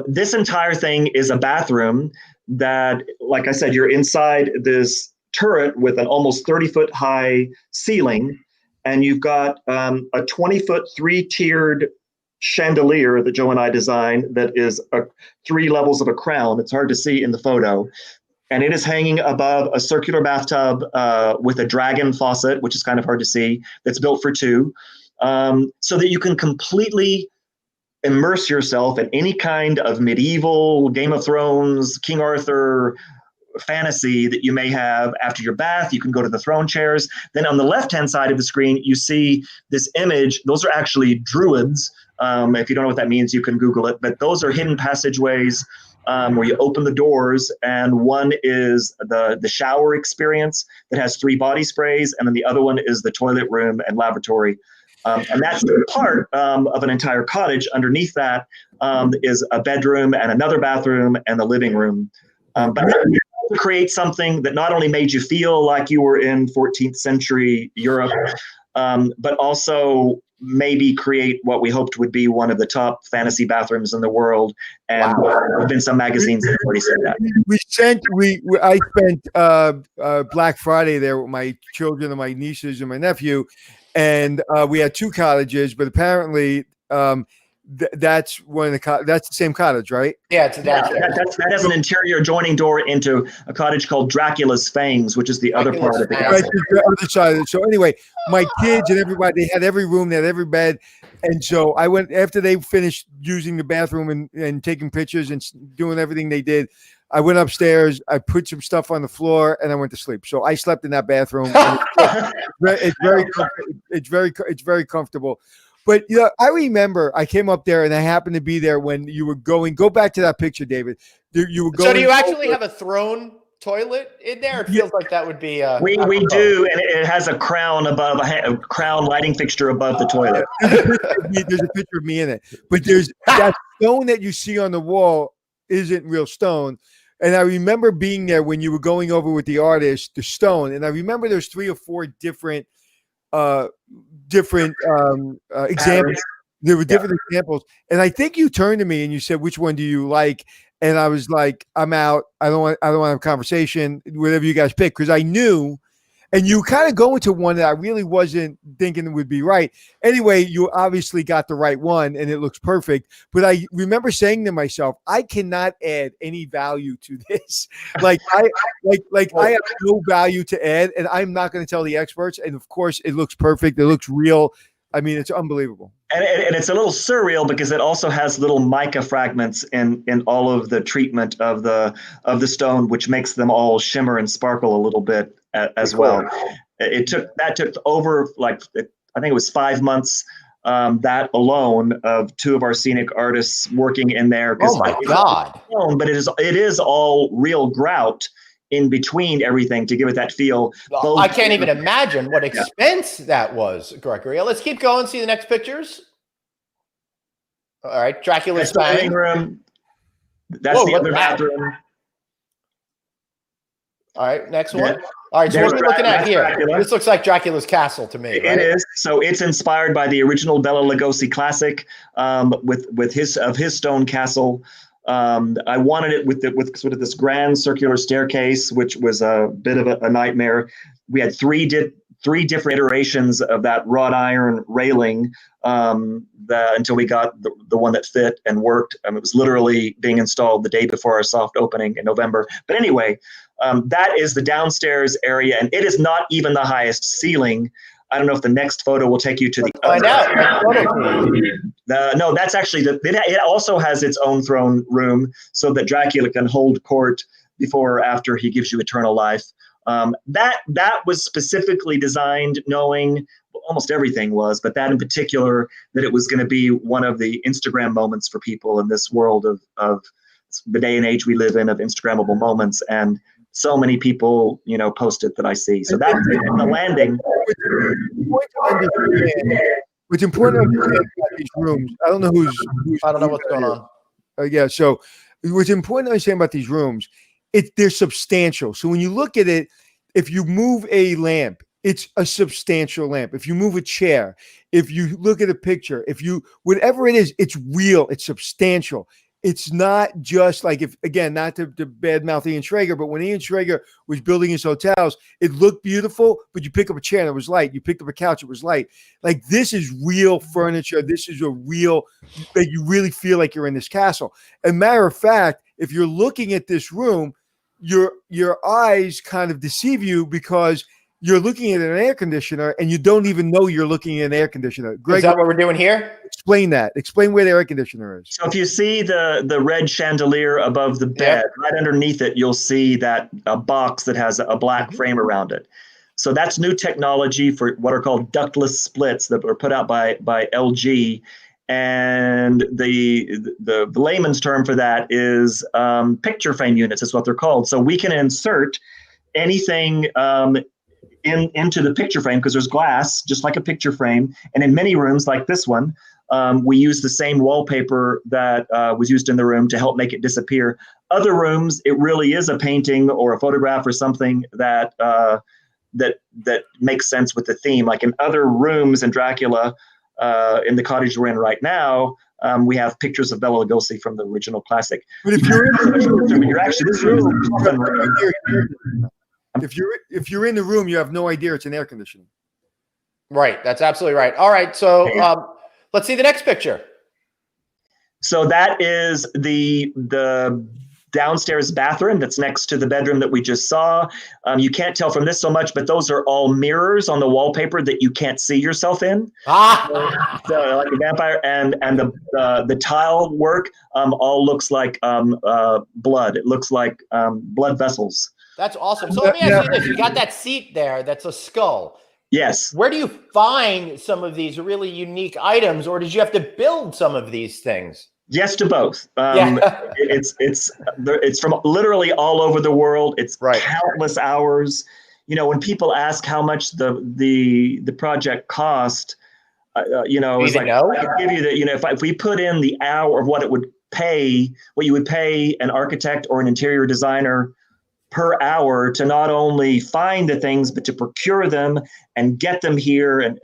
[SPEAKER 3] This entire thing is a bathroom that, like I said, you're inside this turret with an almost 30-foot high ceiling, and you've got a 20-foot 3-tiered chandelier that Joe and I designed that is 3 levels of a crown. It's hard to see in the photo. And it is hanging above a circular bathtub with a dragon faucet, which is kind of hard to see, that's built for 2, so that you can completely immerse yourself in any kind of medieval, Game of Thrones, King Arthur, fantasy that you may have after your bath. You can go to the throne chairs. Then on the left-hand side of the screen, you see this image. Those are actually druids. If you don't know what that means, you can Google it. But those are hidden passageways where you open the doors, and one is the shower experience that has 3 body sprays, and then the other one is the toilet room and lavatory. And that's part of an entire cottage. Underneath that is a bedroom and another bathroom and the living room. But to create something that not only made you feel like you were in 14th century Europe, but also maybe create what we hoped would be one of the top fantasy bathrooms in the world. And there have been some magazines that have already said that.
[SPEAKER 2] I spent Black Friday there with my children and my nieces and my nephew, and we had 2 cottages, but apparently that's one of the that's the same cottage, right?
[SPEAKER 1] Yeah, it's
[SPEAKER 3] that has an interior adjoining door into a cottage called Dracula's Fangs, which is the other part of the
[SPEAKER 2] right, the other side of it. So anyway, my kids and everybody, they had every room, they had every bed, and so I went after they finished using the bathroom and taking pictures and doing everything they did. I went upstairs, I put some stuff on the floor, and I went to sleep. So I slept in that bathroom. It's very comfortable. But I remember I came up there and I happened to be there when you were going. Go back to that picture, David. You were going.
[SPEAKER 1] So do you actually have a throne toilet in there? It feels like that would be.
[SPEAKER 3] We do, and it has a crown above a crown lighting fixture above the toilet.
[SPEAKER 2] There's a picture of me in it, but there's that stone that you see on the wall isn't real stone. And I remember being there when you were going over with the artist the stone, and I remember there's 3 or 4 different examples. There were different examples, and I think you turned to me and you said, "Which one do you like?" And I was like, "I'm out. I don't want to have a conversation. Whatever you guys pick," because I knew. And you kind of go into one that I really wasn't thinking would be right. Anyway, you obviously got the right one, and it looks perfect. But I remember saying to myself, I cannot add any value to this. I have no value to add, and I'm not going to tell the experts. And of course, it looks perfect. It looks real. I mean, it's unbelievable.
[SPEAKER 3] And it's a little surreal because it also has little mica fragments in all of the treatment of the stone, which makes them all shimmer and sparkle a little bit as well. It took over I think it was 5 months that alone of 2 of our scenic artists working in there.
[SPEAKER 1] Oh my God!
[SPEAKER 3] But it is all real grout in between everything to give it that feel.
[SPEAKER 1] I can't even imagine what expense that was, Gregory. Let's keep going. See the next pictures. All right, Dracula's
[SPEAKER 3] living room. That's the other bathroom.
[SPEAKER 1] All right, next one. All right, so what are we looking at here? Dracula. This looks like Dracula's castle to me. Right?
[SPEAKER 3] It is. So it's inspired by the original Bela Lugosi classic, with his stone castle. I wanted it with sort of this grand circular staircase, which was a bit of a nightmare. We had three different iterations of that wrought iron railing until we got the one that fit and worked. It was literally being installed the day before our soft opening in November. But anyway, that is the downstairs area, and it is not even the highest ceiling. I don't know if the next photo will take you to the
[SPEAKER 1] find out.
[SPEAKER 3] No, that's actually it also has its own throne room so that Dracula can hold court before or after he gives you eternal life. That was specifically designed knowing almost everything was, but that in particular, that it was going to be one of the Instagram moments for people in this world of the day and age we live in of Instagrammable moments. And so many people, post it that I see. So that's the landing.
[SPEAKER 2] What's important to understand about these rooms, I don't know
[SPEAKER 1] I don't know what's going on.
[SPEAKER 2] So what's important to understand about these rooms, they're substantial. So when you look at it, if you move a lamp, it's a substantial lamp. If you move a chair, if you look at a picture, whatever it is, it's real, it's substantial. It's not just like not to badmouth Ian Schrager, but when Ian Schrager was building his hotels, it looked beautiful, but you pick up a chair and it was light. You picked up a couch, it was light. Like, this is real furniture. This is that you really feel like you're in this castle. And matter of fact, if you're looking at this room, your eyes kind of deceive you because you're looking at an air conditioner and you don't even know you're looking at an air conditioner. Greg,
[SPEAKER 1] is that what we're doing here?
[SPEAKER 2] explain that. Explain where the air conditioner is.
[SPEAKER 3] So if you see the red chandelier above the bed, right underneath it, you'll see that a box that has a black frame around it. So that's new technology for what are called ductless splits that were put out by LG. And the layman's term for that is picture frame units is what they're called. So we can insert anything into the picture frame because there's glass, just like a picture frame. And in many rooms like this one, we use the same wallpaper that was used in the room to help make it disappear. Other rooms, it really is a painting or a photograph or something that makes sense with the theme. Like in other rooms in Dracula, in the cottage we're in right now, we have pictures of Bela Lugosi from the original classic.
[SPEAKER 2] But if you're in the room, you have no idea it's an air conditioning.
[SPEAKER 1] Right. That's absolutely right. All right. So let's see the next picture.
[SPEAKER 3] So that is the downstairs bathroom that's next to the bedroom that we just saw. You can't tell from this so much, but those are all mirrors on the wallpaper that you can't see yourself in. So like a vampire, and the tile work all looks like blood. It looks like blood vessels.
[SPEAKER 1] That's awesome. So let me ask you this: you got that seat there that's a skull.
[SPEAKER 3] Yes.
[SPEAKER 1] Where do you find some of these really unique items, or did you have to build some of these things?
[SPEAKER 3] Yes to both. It's from literally all over the world. It's countless hours. You know, when people ask how much the project cost, it's like I can give you that. You know, if we put in the hour of what it would pay, what you would pay an architect or an interior designer per hour to not only find the things but to procure them and get them here, and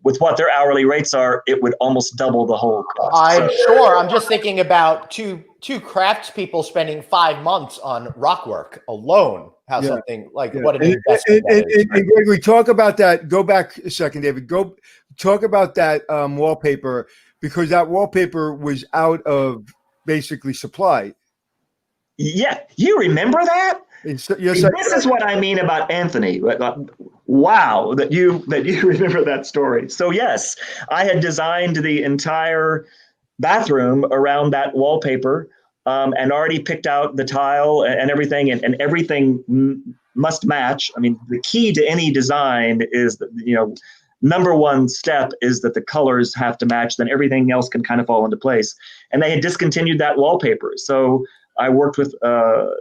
[SPEAKER 3] with what their hourly rates are, it would almost double the whole cost.
[SPEAKER 1] I'm sure. I'm just thinking about two craftspeople spending 5 months on rock work alone. How something like what an investment that is.
[SPEAKER 2] And Gregory, talk about that. Go back a second, David. Go talk about that wallpaper, because that wallpaper was out of basically supply.
[SPEAKER 3] Yeah, you remember that?
[SPEAKER 2] Yes,
[SPEAKER 3] this is what I mean about Anthony. Wow, that you remember that story. So yes, I had designed the entire bathroom around that wallpaper, and already picked out the tile and everything, and everything must match. I mean, the key to any design is that, number one step is that the colors have to match. Then everything else can kind of fall into place. And they had discontinued that wallpaper, so I worked with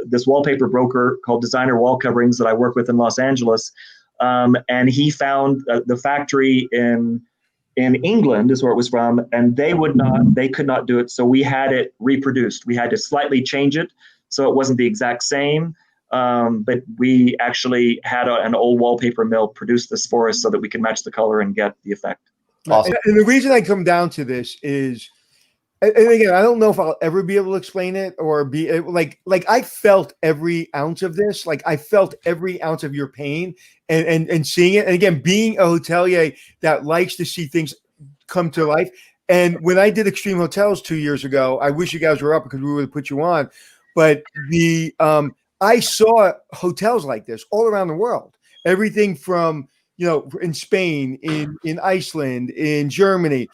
[SPEAKER 3] this wallpaper broker called Designer Wall Coverings that I work with in Los Angeles, and he found the factory in England is where it was from, and they could not do it, so we had it reproduced. We had to slightly change it so it wasn't the exact same, but we actually had an old wallpaper mill produce this for us so that we could match the color and get the effect.
[SPEAKER 2] Awesome. And the reason I come down to this is, and again, I don't know if I'll ever be able to explain it or be like I felt every ounce of this. Like I felt every ounce of your pain and seeing it. And again, being a hotelier that likes to see things come to life. And when I did Extreme Hotels 2 years ago, I wish you guys were up because we would have put you on. But I saw hotels like this all around the world. Everything from, in Spain, in Iceland, in Germany,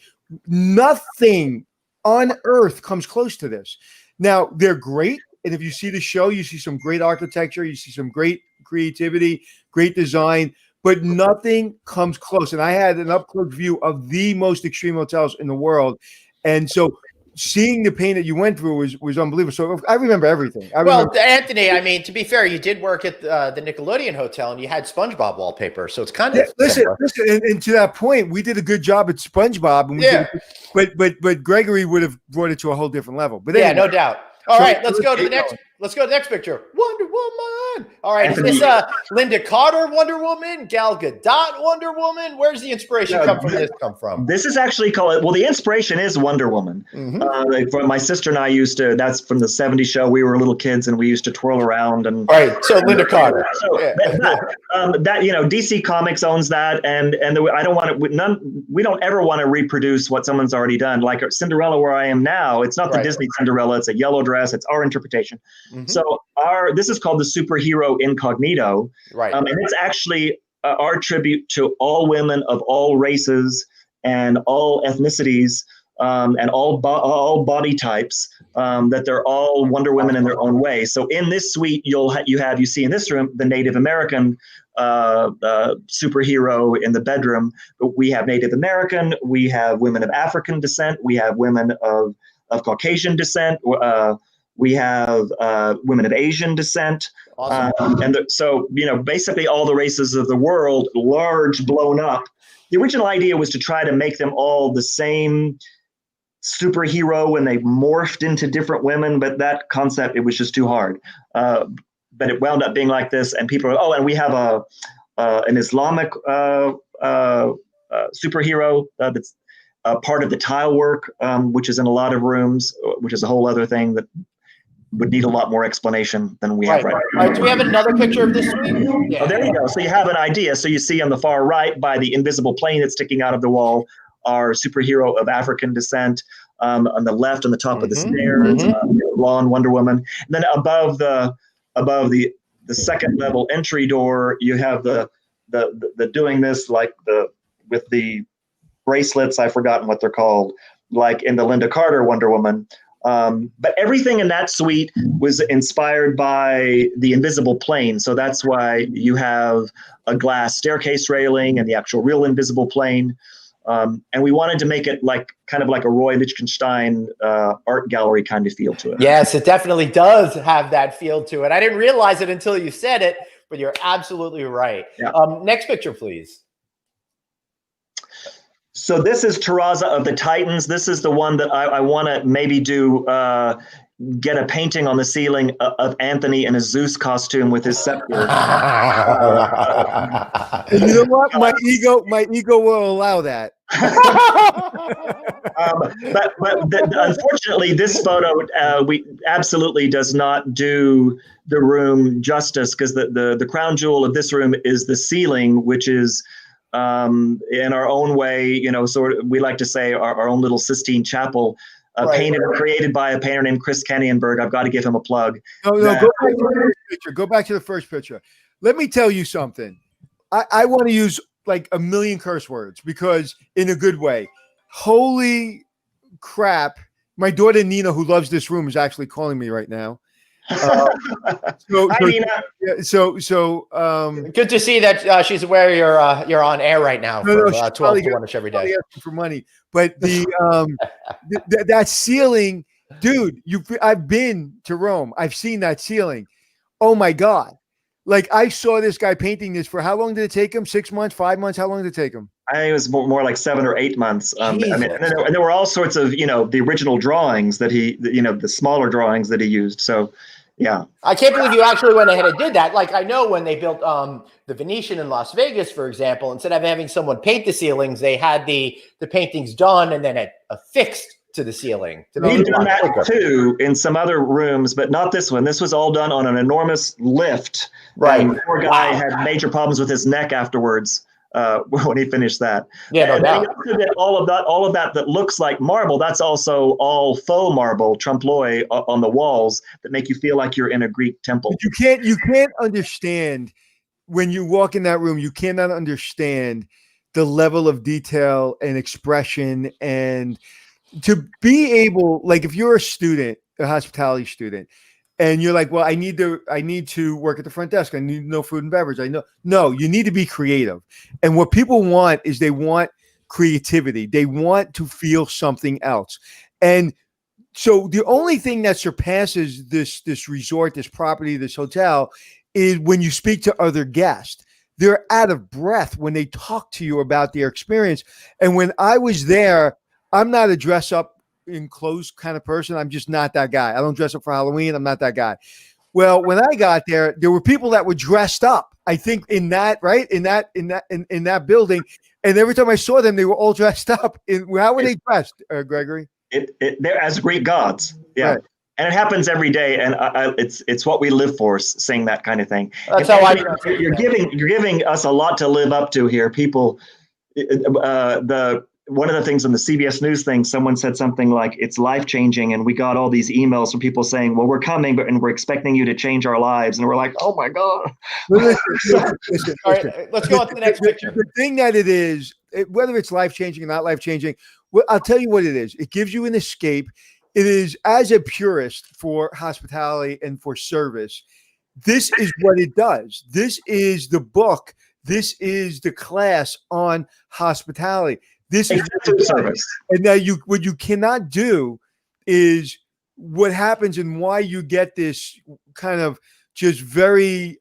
[SPEAKER 2] nothing on earth comes close to this. Now, they're great. And if you see the show, you see some great architecture, you see some great creativity, great design, but nothing comes close. And I had an up-close view of the most extreme hotels in the world. And so seeing the pain that you went through was unbelievable. So I remember everything.
[SPEAKER 1] Anthony, I mean, to be fair, you did work at the Nickelodeon Hotel and you had SpongeBob wallpaper. So it's kind of
[SPEAKER 2] listen, and to that point, we did a good job at SpongeBob. And but Gregory would have brought it to a whole different level. But anyway,
[SPEAKER 1] no doubt. All right, let's go to the next. Let's go to the next picture. Wonder Woman. All right, is this Linda Carter Wonder Woman, Gal Gadot Wonder Woman? Where's the inspiration come from?
[SPEAKER 3] This is actually called. Well, the inspiration is Wonder Woman. Mm-hmm. My sister and I used to. That's from the '70s show. We were little kids and we used to twirl around and.
[SPEAKER 1] Right. So Linda Carter.
[SPEAKER 3] DC Comics owns that, and I don't want to. We don't ever want to reproduce what someone's already done. Like Cinderella, where I am now, it's not the Disney Cinderella. It's a yellow dress. It's our interpretation. Mm-hmm. So this is called the superhero incognito, right? And it's actually our tribute to all women of all races and all ethnicities and all body types, that they're all Wonder Women in their own way. So in this suite, you see in this room the Native American superhero in the bedroom. But we have Native American, we have women of African descent, we have women of Caucasian descent, we have women of Asian descent.
[SPEAKER 1] Awesome.
[SPEAKER 3] So, basically all the races of the world, large, blown up. The original idea was to try to make them all the same superhero when they morphed into different women, but that concept, it was just too hard. But it wound up being like this, and people are, and we have an Islamic superhero that's part of the tile work, which is in a lot of rooms, which is a whole other thing that would need a lot more explanation than we have right now.
[SPEAKER 1] All right, do we have another picture of this suite? Yeah.
[SPEAKER 3] Oh, there you go. So you have an idea. So you see on the far right, by the invisible plane that's sticking out of the wall, our superhero of African descent. On the left, on the top of the stairs, blonde Wonder Woman. And then above the second level entry door, you have the doing this like with the bracelets. I've forgotten what they're called, like in the Linda Carter Wonder Woman. But everything in that suite was inspired by the invisible plane. So that's why you have a glass staircase railing and the actual real invisible plane. And we wanted to make it kind of like a Roy Lichtenstein art gallery kind of feel to it.
[SPEAKER 1] Yes, it definitely does have that feel to it. I didn't realize it until you said it, but you're absolutely right.
[SPEAKER 3] Yeah.
[SPEAKER 1] Next picture, please.
[SPEAKER 3] So this is Terraza of the Titans. This is the one that I want to maybe get a painting on the ceiling of Anthony in a Zeus costume with his scepter.
[SPEAKER 2] You know what? My ego will allow that.
[SPEAKER 3] But unfortunately, this photo we absolutely does not do the room justice, because the crown jewel of this room is the ceiling, which is in our own way, sort of, we like to say our own little Sistine Chapel. Painted and created by a painter named Chris Kennienberg. I've got to give him a plug.
[SPEAKER 2] No, go back to the first picture. Go back to the first picture. Let me tell you something. I want to use like a million curse words, because in a good way. Holy crap. My daughter Nina, who loves this room, is actually calling me right now.
[SPEAKER 3] Hi, Nina.
[SPEAKER 1] Good to see that she's aware you're on air right now for 12 to 1-ish every day.
[SPEAKER 2] For money, but that ceiling, dude. I've been to Rome. I've seen that ceiling. Oh my God! Like, I saw this guy painting this for how long did it take him? 6 months, 5 months? How long did it take him?
[SPEAKER 3] I think it was more like 7 or 8 months. And there were all sorts of the original drawings that the smaller drawings that he used. So. Yeah,
[SPEAKER 1] I can't believe you actually went ahead and did that. Like, I know when they built the Venetian in Las Vegas, for example, instead of having someone paint the ceilings, they had the paintings done and then affixed to the ceiling.
[SPEAKER 3] We've done that too in some other rooms, but not this one. This was all done on an enormous lift.
[SPEAKER 1] Right.
[SPEAKER 3] And the poor guy had major problems with his neck afterwards. When he finished that.
[SPEAKER 1] Yeah, no doubt.
[SPEAKER 3] All of that looks like marble, that's also all faux marble, trompe l'oeil on the walls that make you feel like you're in a Greek temple.
[SPEAKER 2] But you can't understand when you walk in that room. You cannot understand the level of detail and expression, and to be able, like, if you're a student, a hospitality student, and you're like, well, I need to work at the front desk. I need to know food and beverage. No, you need to be creative. And what people want is they want creativity. They want to feel something else. And so the only thing that surpasses this resort, this property, this hotel, is when you speak to other guests. They're out of breath when they talk to you about their experience. And when I was there, I'm not a dress up in clothes kind of person. I'm just not that guy. I don't dress up for Halloween. I'm not that guy. Well, when I got there were people that were dressed up. I think in that building, and every time I saw them, they were all dressed up. How were they dressed, Gregory?
[SPEAKER 3] They're as Greek gods. Yeah. Right. And it happens every day, and it's what we live for, saying that kind of thing.
[SPEAKER 1] That's how
[SPEAKER 3] you're giving us a lot to live up to here, people. The one of the things on the CBS News thing, someone said something like, it's life-changing. And we got all these emails from people saying, well, we're coming, and we're expecting you to change our lives. And we're like, oh my God.
[SPEAKER 2] Listen.
[SPEAKER 1] All right, let's go on to the next picture.
[SPEAKER 2] The thing that it is, whether it's life-changing or not life-changing, I'll tell you what it is. It gives you an escape. It is, as a purist for hospitality and for service, this is what it does. This is the book. This is the class on hospitality. This is
[SPEAKER 3] service.
[SPEAKER 2] And now what you cannot do is what happens and why you get this kind of just very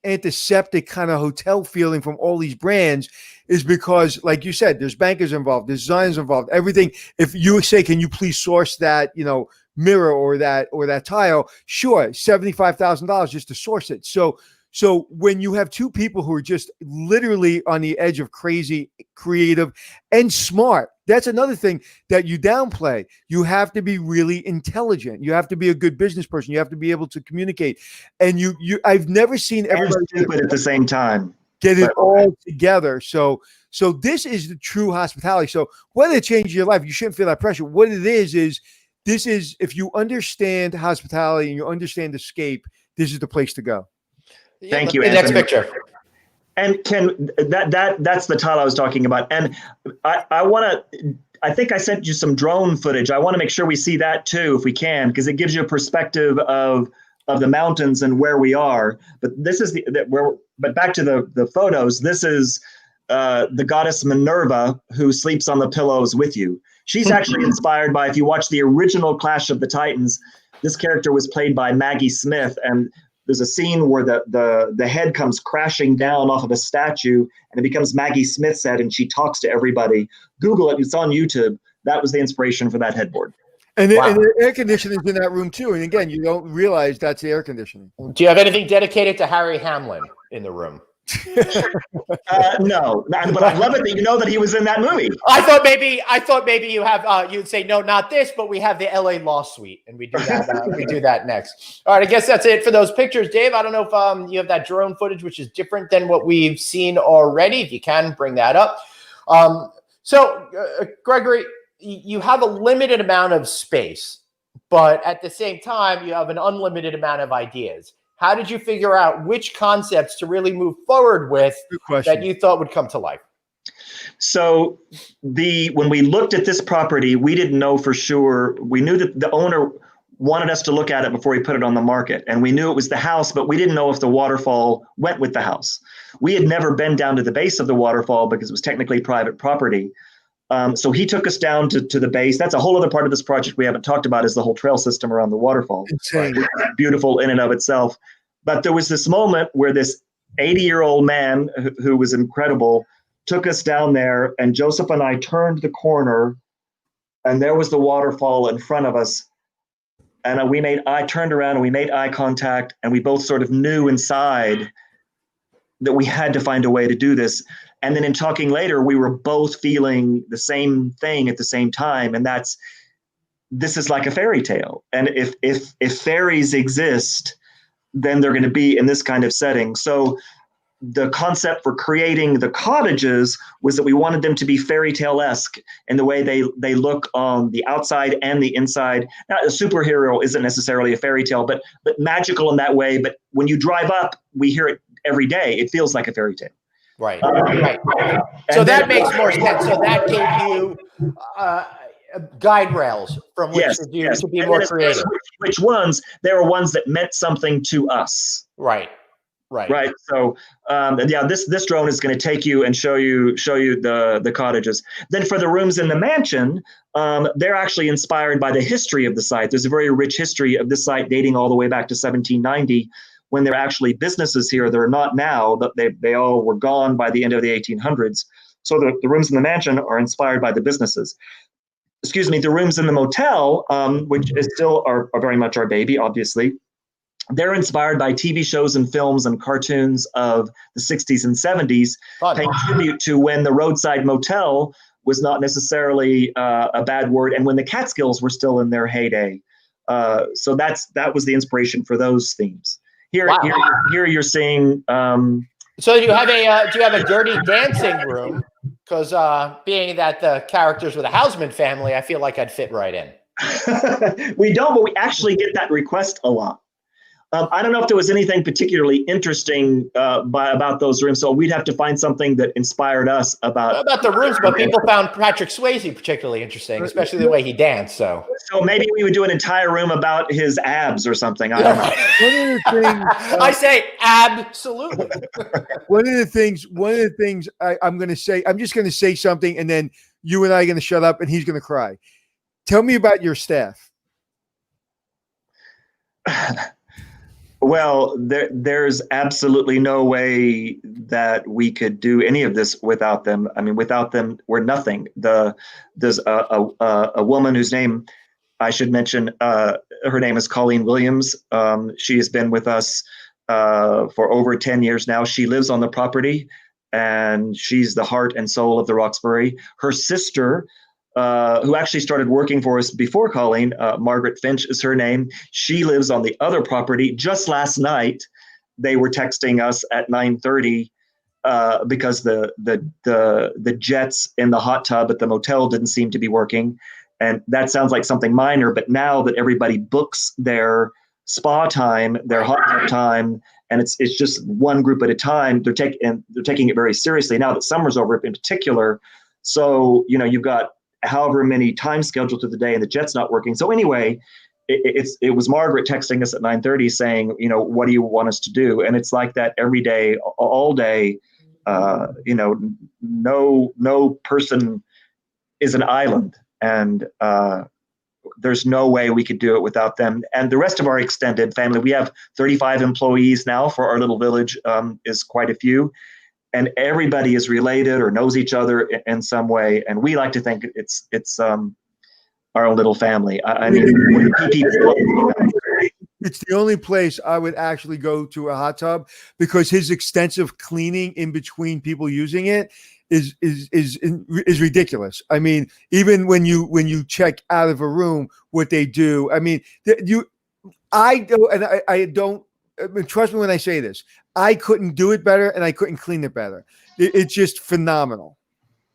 [SPEAKER 2] antiseptic kind of hotel feeling from all these brands is because, like you said, there's bankers involved, there's designers involved, everything. If you say, can you please source that, mirror or that tile? Sure, $75,000 just to source it. So when you have two people who are just literally on the edge of crazy, creative, and smart, that's another thing that you downplay. You have to be really intelligent. You have to be a good business person. You have to be able to communicate. And I've never seen everybody
[SPEAKER 3] stupid at the same time.
[SPEAKER 2] Get it all together. So this is the true hospitality. So whether it changes your life, you shouldn't feel that pressure. What it is this is, if you understand hospitality and you understand escape, this is the place to go.
[SPEAKER 3] Thank you,
[SPEAKER 1] Anthony. Next picture.
[SPEAKER 3] And Ken, that's the tile I was talking about. And I think I sent you some drone footage. I want to make sure we see that too, if we can, because it gives you a perspective of the mountains and where we are. But this is but back to the photos. This is the goddess Minerva, who sleeps on the pillows with you. She's actually inspired by, if you watch the original Clash of the Titans, this character was played by Maggie Smith, and there's a scene where the head comes crashing down off of a statue, and it becomes Maggie Smith's head, and she talks to everybody. Google it; it's on YouTube. That was the inspiration for that headboard.
[SPEAKER 2] And the air conditioning is in that room too. And again, you don't realize that's the air conditioning.
[SPEAKER 1] Do you have anything dedicated to Harry Hamlin in the room?
[SPEAKER 3] No, but I love it that you know that he was in that movie.
[SPEAKER 1] I thought maybe you have you'd say no, not this, but we have the LA Law Suite, and we do that. We do that next. All right, I guess that's it for those pictures, Dave. I don't know if you have that drone footage, which is different than what we've seen already. If you can bring that up. So Gregory, you have a limited amount of space, but at the same time, you have an unlimited amount of ideas. How did you figure out which concepts to really move forward with that you thought would come to life?
[SPEAKER 3] So when we looked at this property, we didn't know for sure. We knew that the owner wanted us to look at it before he put it on the market. And we knew it was the house, but we didn't know if the waterfall went with the house. We had never been down to the base of the waterfall because it was technically private property. So he took us down to the base. That's a whole other part of this project we haven't talked about, is the whole trail system around the waterfall.
[SPEAKER 2] Insane.
[SPEAKER 3] Beautiful in and of itself. But there was this moment where this 80-year-old man who was incredible took us down there, and Joseph and I turned the corner, and there was the waterfall in front of us. And I turned around and we made eye contact, and we both sort of knew inside that we had to find a way to do this. And then in talking later, we were both feeling the same thing at the same time. And this is like a fairy tale. And if fairies exist, then they're going to be in this kind of setting. So the concept for creating the cottages was that we wanted them to be fairy tale-esque in the way they look on the outside and the inside. Now, a superhero isn't necessarily a fairy tale, but magical in that way. But when you drive up, we hear it every day. It feels like a fairy tale.
[SPEAKER 1] Right. So that makes more sense. So that gave you guide rails from which to be more creative.
[SPEAKER 3] Which ones? There are ones that meant something to us.
[SPEAKER 1] Right.
[SPEAKER 3] So, this drone is going to take you and show you the cottages. Then for the rooms in the mansion, they're actually inspired by the history of the site. There's a very rich history of this site dating all the way back to 1790. When there are actually businesses here that are not now, that they all were gone by the end of the 1800s. So the rooms in the mansion are inspired by the businesses. Excuse me, the rooms in the motel, which is still are very much our baby, obviously. They're inspired by TV shows and films and cartoons of the 60s and 70s, paying tribute to when the roadside motel was not necessarily a bad word, and when the Catskills were still in their heyday. So that was the inspiration for those themes. Here you're seeing.
[SPEAKER 1] So do you have a Dirty Dancing room Because being that the characters were the Houseman family, I feel like I'd fit right in.
[SPEAKER 3] We don't, but we actually get that request a lot. I don't know if there was anything particularly interesting about those rooms, so we'd have to find something that inspired us about
[SPEAKER 1] the rooms. But people found Patrick Swayze particularly interesting, especially the way he danced. So
[SPEAKER 3] maybe we would do an entire room about his abs or something. I don't know.
[SPEAKER 2] One of the things
[SPEAKER 1] I say absolutely.
[SPEAKER 2] One of the things I'm going to say, I'm just going to say something, and then you and I are going to shut up, and he's going to cry. Tell me about your staff.
[SPEAKER 3] Well, there's absolutely no way that we could do any of this without them. I mean, without them, we're nothing. There's a woman whose name I should mention. Her name is Colleen Williams. She has been with us for over 10 years now. She lives on the property, and she's the heart and soul of the Roxbury. Her sister, who actually started working for us before Colleen, Margaret Finch is her name. She lives on the other property. Just last night, they were texting us at 9:30 because the jets in the hot tub at the motel didn't seem to be working. And that sounds like something minor, but now that everybody books their spa time, their hot tub time, and it's just one group at a time, they're taking it very seriously now that summer's over in particular. So, you've got however many times scheduled to the day and the jet's not working. So anyway, it was Margaret texting us at 9:30 saying, what do you want us to do? And it's like that every day, all day. No person is an island, and there's no way we could do it without them. And the rest of our extended family, we have 35 employees now for our little village, is quite a few. And everybody is related or knows each other in some way. And we like to think it's our own little family.
[SPEAKER 2] It's the only place I would actually go to a hot tub, because his extensive cleaning in between people using it is ridiculous. I mean, even when you check out of a room, what they do. I mean, I don't. Trust me when I say this. I couldn't do it better, and I couldn't clean it better. It's just phenomenal.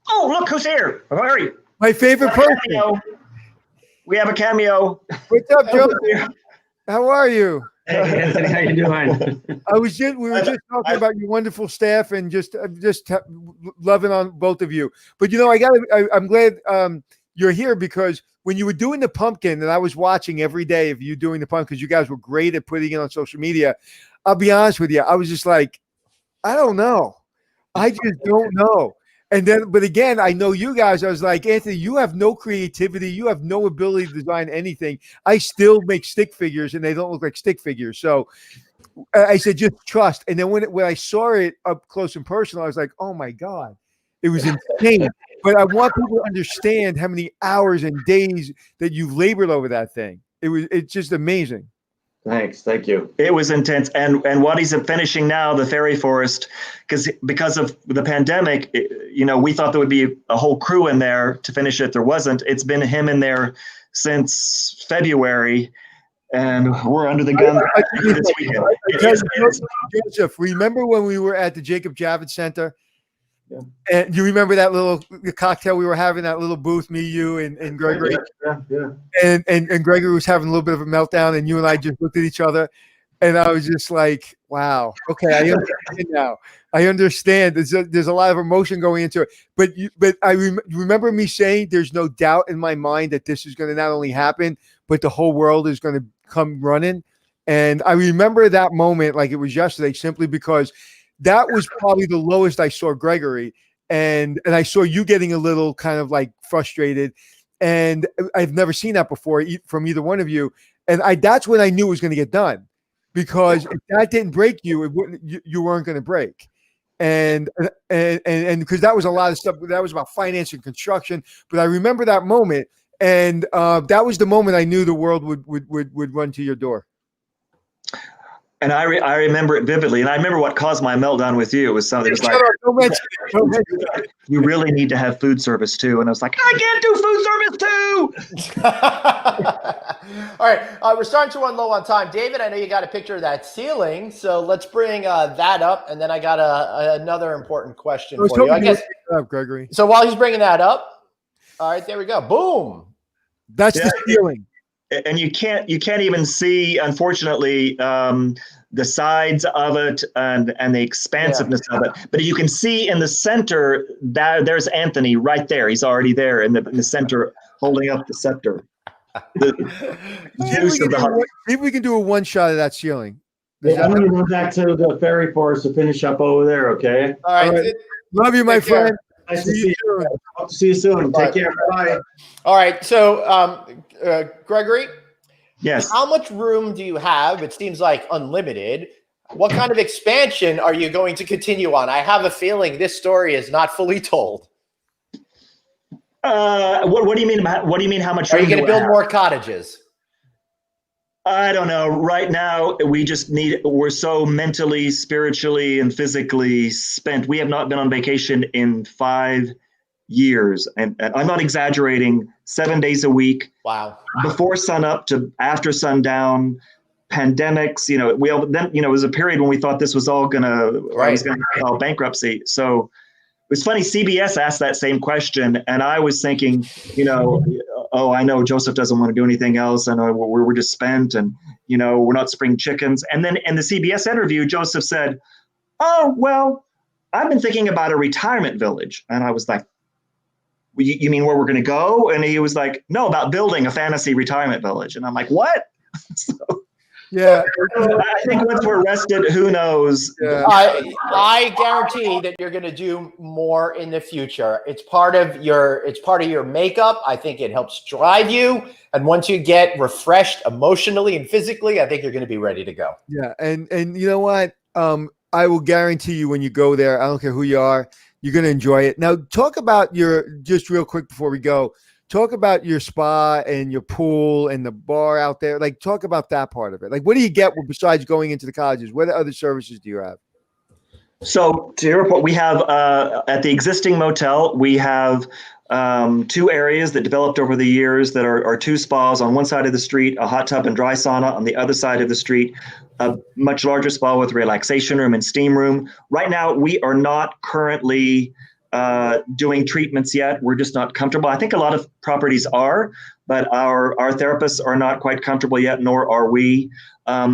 [SPEAKER 3] Oh, look who's here! How are you?
[SPEAKER 2] My favorite person.
[SPEAKER 3] We have a cameo.
[SPEAKER 2] What's up, Joe? How are you?
[SPEAKER 4] Hey, Anthony, how you doing?
[SPEAKER 2] We were just talking about your wonderful staff and just loving on both of you. But I'm glad you're here, because when you were doing the pumpkin, and I was watching every day of you doing the pumpkin, because you guys were great at putting it on social media. I'll be honest with you, I was just like, I don't know. I just don't know. And then, but again, I know you guys. I was like, Anthony, you have no creativity. You have no ability to design anything. I still make stick figures, and they don't look like stick figures. So I said, just trust. And then when I saw it up close and personal, I was like, oh my God, it was insane. But I want people to understand how many hours and days that you've labored over that thing. It's just amazing.
[SPEAKER 4] Thanks. Thank you.
[SPEAKER 3] It was intense. And what he's finishing now, the fairy forest, because of the pandemic, we thought there would be a whole crew in there to finish it. There wasn't. It's been him in there since February, and we're under the gun this weekend.
[SPEAKER 2] Joseph, remember when we were at the Jacob Javits Center?
[SPEAKER 4] Yeah.
[SPEAKER 2] And you remember that the cocktail we were having, that little booth, me, you, and Gregory?
[SPEAKER 4] Yeah.
[SPEAKER 2] And Gregory was having a little bit of a meltdown, and you and I just looked at each other, and I was just like, wow, okay, I understand now. I understand. There's a lot of emotion going into it. But I remember me saying there's no doubt in my mind that this is going to not only happen, but the whole world is going to come running. And I remember that moment like it was yesterday, simply because that was probably the lowest I saw Gregory, and I saw you getting a little kind of like frustrated, and I've never seen that before from either one of you. And that's when I knew it was going to get done, because if that didn't break you, you weren't going to break. And because that was a lot of stuff, that was about finance and construction. But I remember that moment, and that was the moment I knew the world would run to your door.
[SPEAKER 3] And I remember it vividly. And I remember what caused my meltdown with you. It was something that was like, you really need to have food service too. And I was like, I can't do food service too.
[SPEAKER 1] All right, we're starting to run low on time. David, I know you got a picture of that ceiling, so let's bring that up, and then I got another important question for you. I guess,
[SPEAKER 2] Gregory.
[SPEAKER 1] so while he's bringing that up, all right, there we go. Boom.
[SPEAKER 2] That's the ceiling.
[SPEAKER 3] And you can't even see, unfortunately, the sides of it and the expansiveness of it. But you can see in the center there's Anthony right there. He's already there in the center, holding up the scepter.
[SPEAKER 2] See if we can do a one shot of that ceiling.
[SPEAKER 4] Yeah, I'm going to run back to the ferry forest to finish up over there, okay?
[SPEAKER 1] All right.
[SPEAKER 2] Love you, my friend.
[SPEAKER 4] Nice to see you. Hope to see you soon. Take care. Bye.
[SPEAKER 1] All right. So, Gregory,
[SPEAKER 3] yes.
[SPEAKER 1] How much room do you have? It seems like unlimited. What kind of expansion are you going to continue on? I have a feeling this story is not fully told.
[SPEAKER 3] What do you mean? What do you mean? How much?
[SPEAKER 1] Are you going to build more cottages?
[SPEAKER 3] I don't know. Right now, we're so mentally, spiritually, and physically spent. We have not been on vacation in 5 years. And I'm not exaggerating, 7 days a week.
[SPEAKER 1] Wow.
[SPEAKER 3] Before sunup to after sundown, pandemics, it was a period when we thought this was all I was going to file bankruptcy. So it was funny, CBS asked that same question, and I was thinking, oh, I know Joseph doesn't want to do anything else. I know we're just spent, and we're not spring chickens. And then in the CBS interview, Joseph said, "Oh, well, I've been thinking about a retirement village." And I was like, "You mean where we're going to go?" And he was like, "No, about building a fantasy retirement village." And I'm like, "What?" So,
[SPEAKER 2] yeah,
[SPEAKER 3] I think once we're rested, who knows?
[SPEAKER 2] Yeah.
[SPEAKER 1] I guarantee that you're going to do more in the future. It's part of your makeup. I think it helps drive you. And once you get refreshed emotionally and physically, I think you're going to be ready to go.
[SPEAKER 2] Yeah. And you know what? I will guarantee you when you go there, I don't care who you are, you're going to enjoy it. Now, talk about just real quick before we go, talk about your spa and your pool and the bar out there. Like, talk about that part of it. Like, what do you get besides going into the cottages? What other services do you have?
[SPEAKER 3] So to your point, we have at the existing motel, we have 2 areas that developed over the years that are 2 spas. On one side of the street, a hot tub and dry sauna. On the other side of the street, a much larger spa with relaxation room and steam room. Right now, we are not currently doing treatments yet. We're just not comfortable. I think a lot of properties are, but our therapists are not quite comfortable yet, nor are we.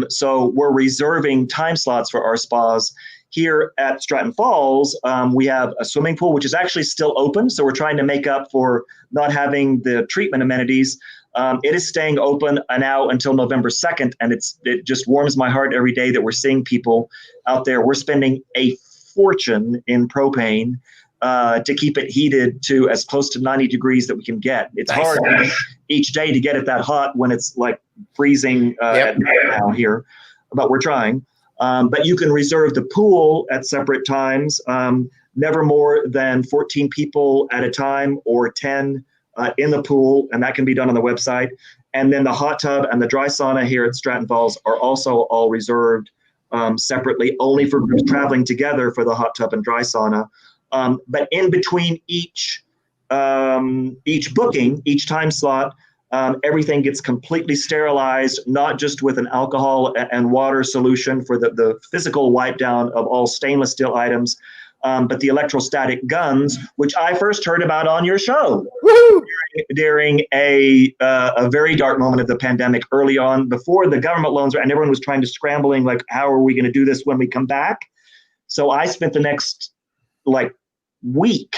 [SPEAKER 3] So we're reserving time slots for our spas. Here at Stratton Falls, we have a swimming pool, which is actually still open. So we're trying to make up for not having the treatment amenities. It is staying open now until November 2nd. And it just warms my heart every day that we're seeing people out there. We're spending a fortune in propane to keep it heated to as close to 90 degrees that we can get. It's hard each day to get it that hot when it's like freezing at night now here, but we're trying. But you can reserve the pool at separate times, never more than 14 people at a time or 10 in the pool, and that can be done on the website. And then the hot tub and the dry sauna here at Stratton Falls are also all reserved separately, only for groups traveling together for the hot tub and dry sauna. But in between each booking, each time slot, everything gets completely sterilized, not just with an alcohol and water solution for the physical wipe down of all stainless steel items, but the electrostatic guns, which I first heard about on your show during a very dark moment of the pandemic early on, before the government loans, and everyone was trying to scrambling, like, how are we going to do this when we come back? So I spent the next week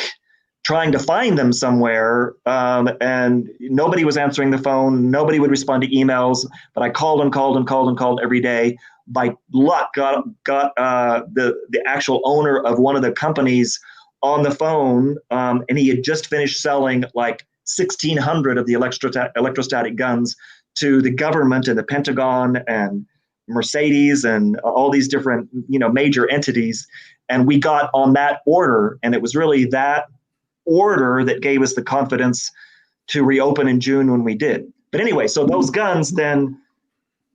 [SPEAKER 3] trying to find them somewhere, and nobody was answering the phone. Nobody would respond to emails, but I called and called every day. By luck, got the actual owner of one of the companies on the phone, and he had just finished selling like 1,600 of the electrostatic guns to the government and the Pentagon and Mercedes and all these different major entities. And we got on that order, and it was really that order that gave us the confidence to reopen in June when we did. But anyway, so those guns then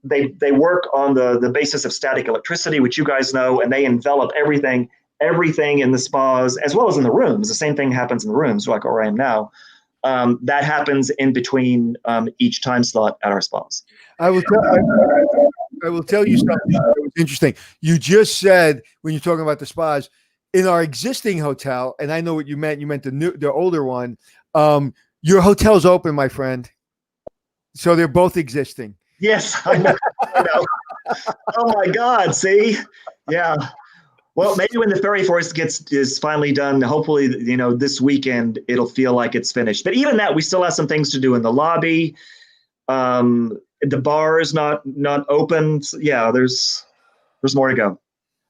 [SPEAKER 3] they work on the basis of static electricity, which you guys know, and they envelop everything in the spas as well as in the rooms. The same thing happens in the rooms, like where I am now. that happens in between each time slot at our spas.
[SPEAKER 2] I will tell you something that was interesting. You just said when you're talking about the spas in our existing hotel, and I know what you meant. You meant the older one. Your hotel's open, my friend. So they're both existing.
[SPEAKER 3] Yes, I know. Oh my God! See, yeah. Well, maybe when the ferry force is finally done, hopefully, this weekend it'll feel like it's finished. But even that, we still have some things to do in the lobby. The bar is not open. So, yeah, there's more to go.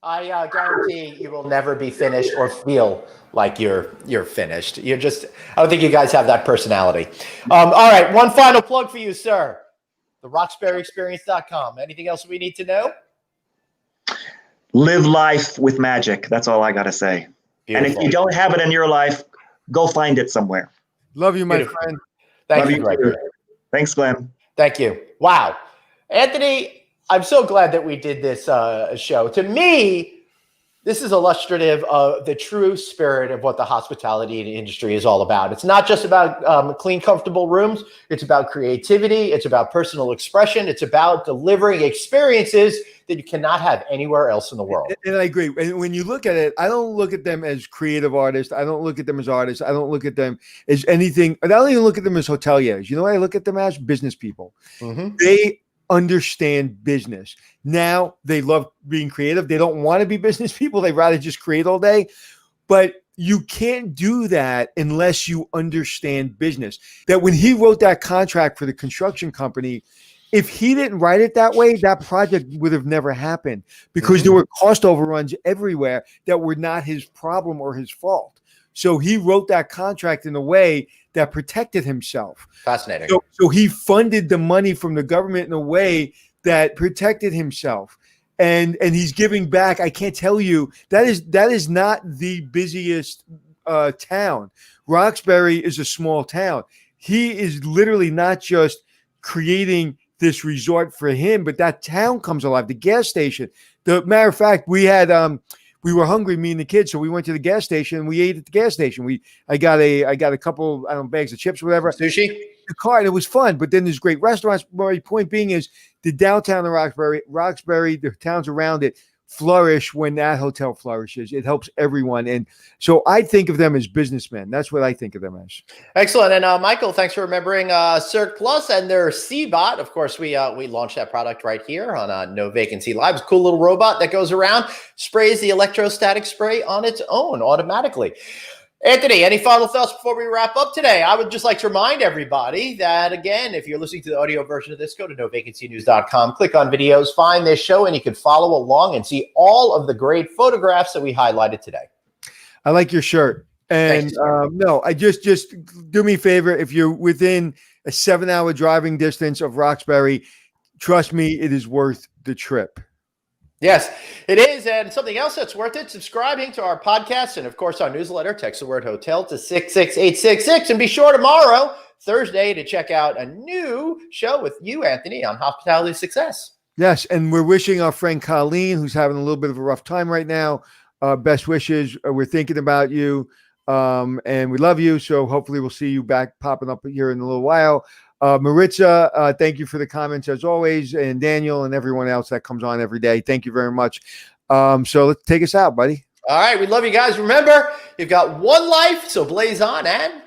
[SPEAKER 1] I guarantee you will never be finished or feel like you're finished. I don't think you guys have that personality. All right, one final plug for you, sir. The RoxburyExperience.com. Anything else we need to know?
[SPEAKER 3] Live life with magic. That's all I got to say. Beautiful. And if you don't have it in your life, go find it somewhere.
[SPEAKER 2] Love you, my friend.
[SPEAKER 1] Thank you, Greg.
[SPEAKER 3] Thanks, Glenn.
[SPEAKER 1] Thank you. Wow. Anthony, I'm so glad that we did this show. To me, this is illustrative of the true spirit of what the hospitality industry is all about. It's not just about clean, comfortable rooms. It's about creativity. It's about personal expression. It's about delivering experiences that you cannot have anywhere else in the world.
[SPEAKER 2] And I agree. And when you look at it, I don't look at them as creative artists. I don't look at them as artists. I don't look at them as anything. I don't even look at them as hoteliers. You know what I look at them as? Business people. Mm-hmm. They understand business. Now they love being creative. They don't want to be business people. They'd rather just create all day. But you can't do that unless you understand business. That when he wrote that contract for the construction company, if he didn't write it that way, that project would have never happened because there were cost overruns everywhere that were not his problem or his fault. So he wrote that contract in a way that protected himself.
[SPEAKER 1] Fascinating.
[SPEAKER 2] So he funded the money from the government in a way that protected himself. And he's giving back. I can't tell you, that is not the busiest town. Roxbury is a small town. He is literally not just creating this resort for him, but that town comes alive. The gas station. The matter of fact, we were hungry, me and the kids, so we went to the gas station and we ate at the gas station. I got a couple bags of chips, whatever.
[SPEAKER 1] Sushi.
[SPEAKER 2] The car, and it was fun. But then there's great restaurants. My point being is the downtown of Roxbury, the towns around it flourish when that hotel flourishes. It helps everyone. And so I think of them as businessmen. That's what I think of them as.
[SPEAKER 1] Excellent. And Michael, thanks for remembering Cirque Plus and their C-Bot. Of course, we launched that product right here on No Vacancy Live. It's a cool little robot that goes around, sprays the electrostatic spray on its own automatically. Anthony, any final thoughts before we wrap up today? I would just like to remind everybody that, again, if you're listening to the audio version of this, go to novacancynews.com, click on videos, find this show, and you can follow along and see all of the great photographs that we highlighted today.
[SPEAKER 2] I like your shirt. And I just do me a favor. If you're within a 7-hour driving distance of Roxbury, trust me, it is worth the trip.
[SPEAKER 1] Yes, it is. And something else that's worth it, subscribing to our podcast and, of course, our newsletter. Text the word hotel to 66866. And be sure tomorrow, Thursday, to check out a new show with you, Anthony, on hospitality success.
[SPEAKER 2] Yes, and we're wishing our friend Colleen, who's having a little bit of a rough time right now, best wishes. We're thinking about you, and we love you. So hopefully we'll see you back popping up here in a little while. Maritza, thank you for the comments as always, and Daniel and everyone else that comes on every day. Thank you very much. So let's take us out, buddy.
[SPEAKER 1] All right. We love you guys. Remember, you've got one life, so blaze on and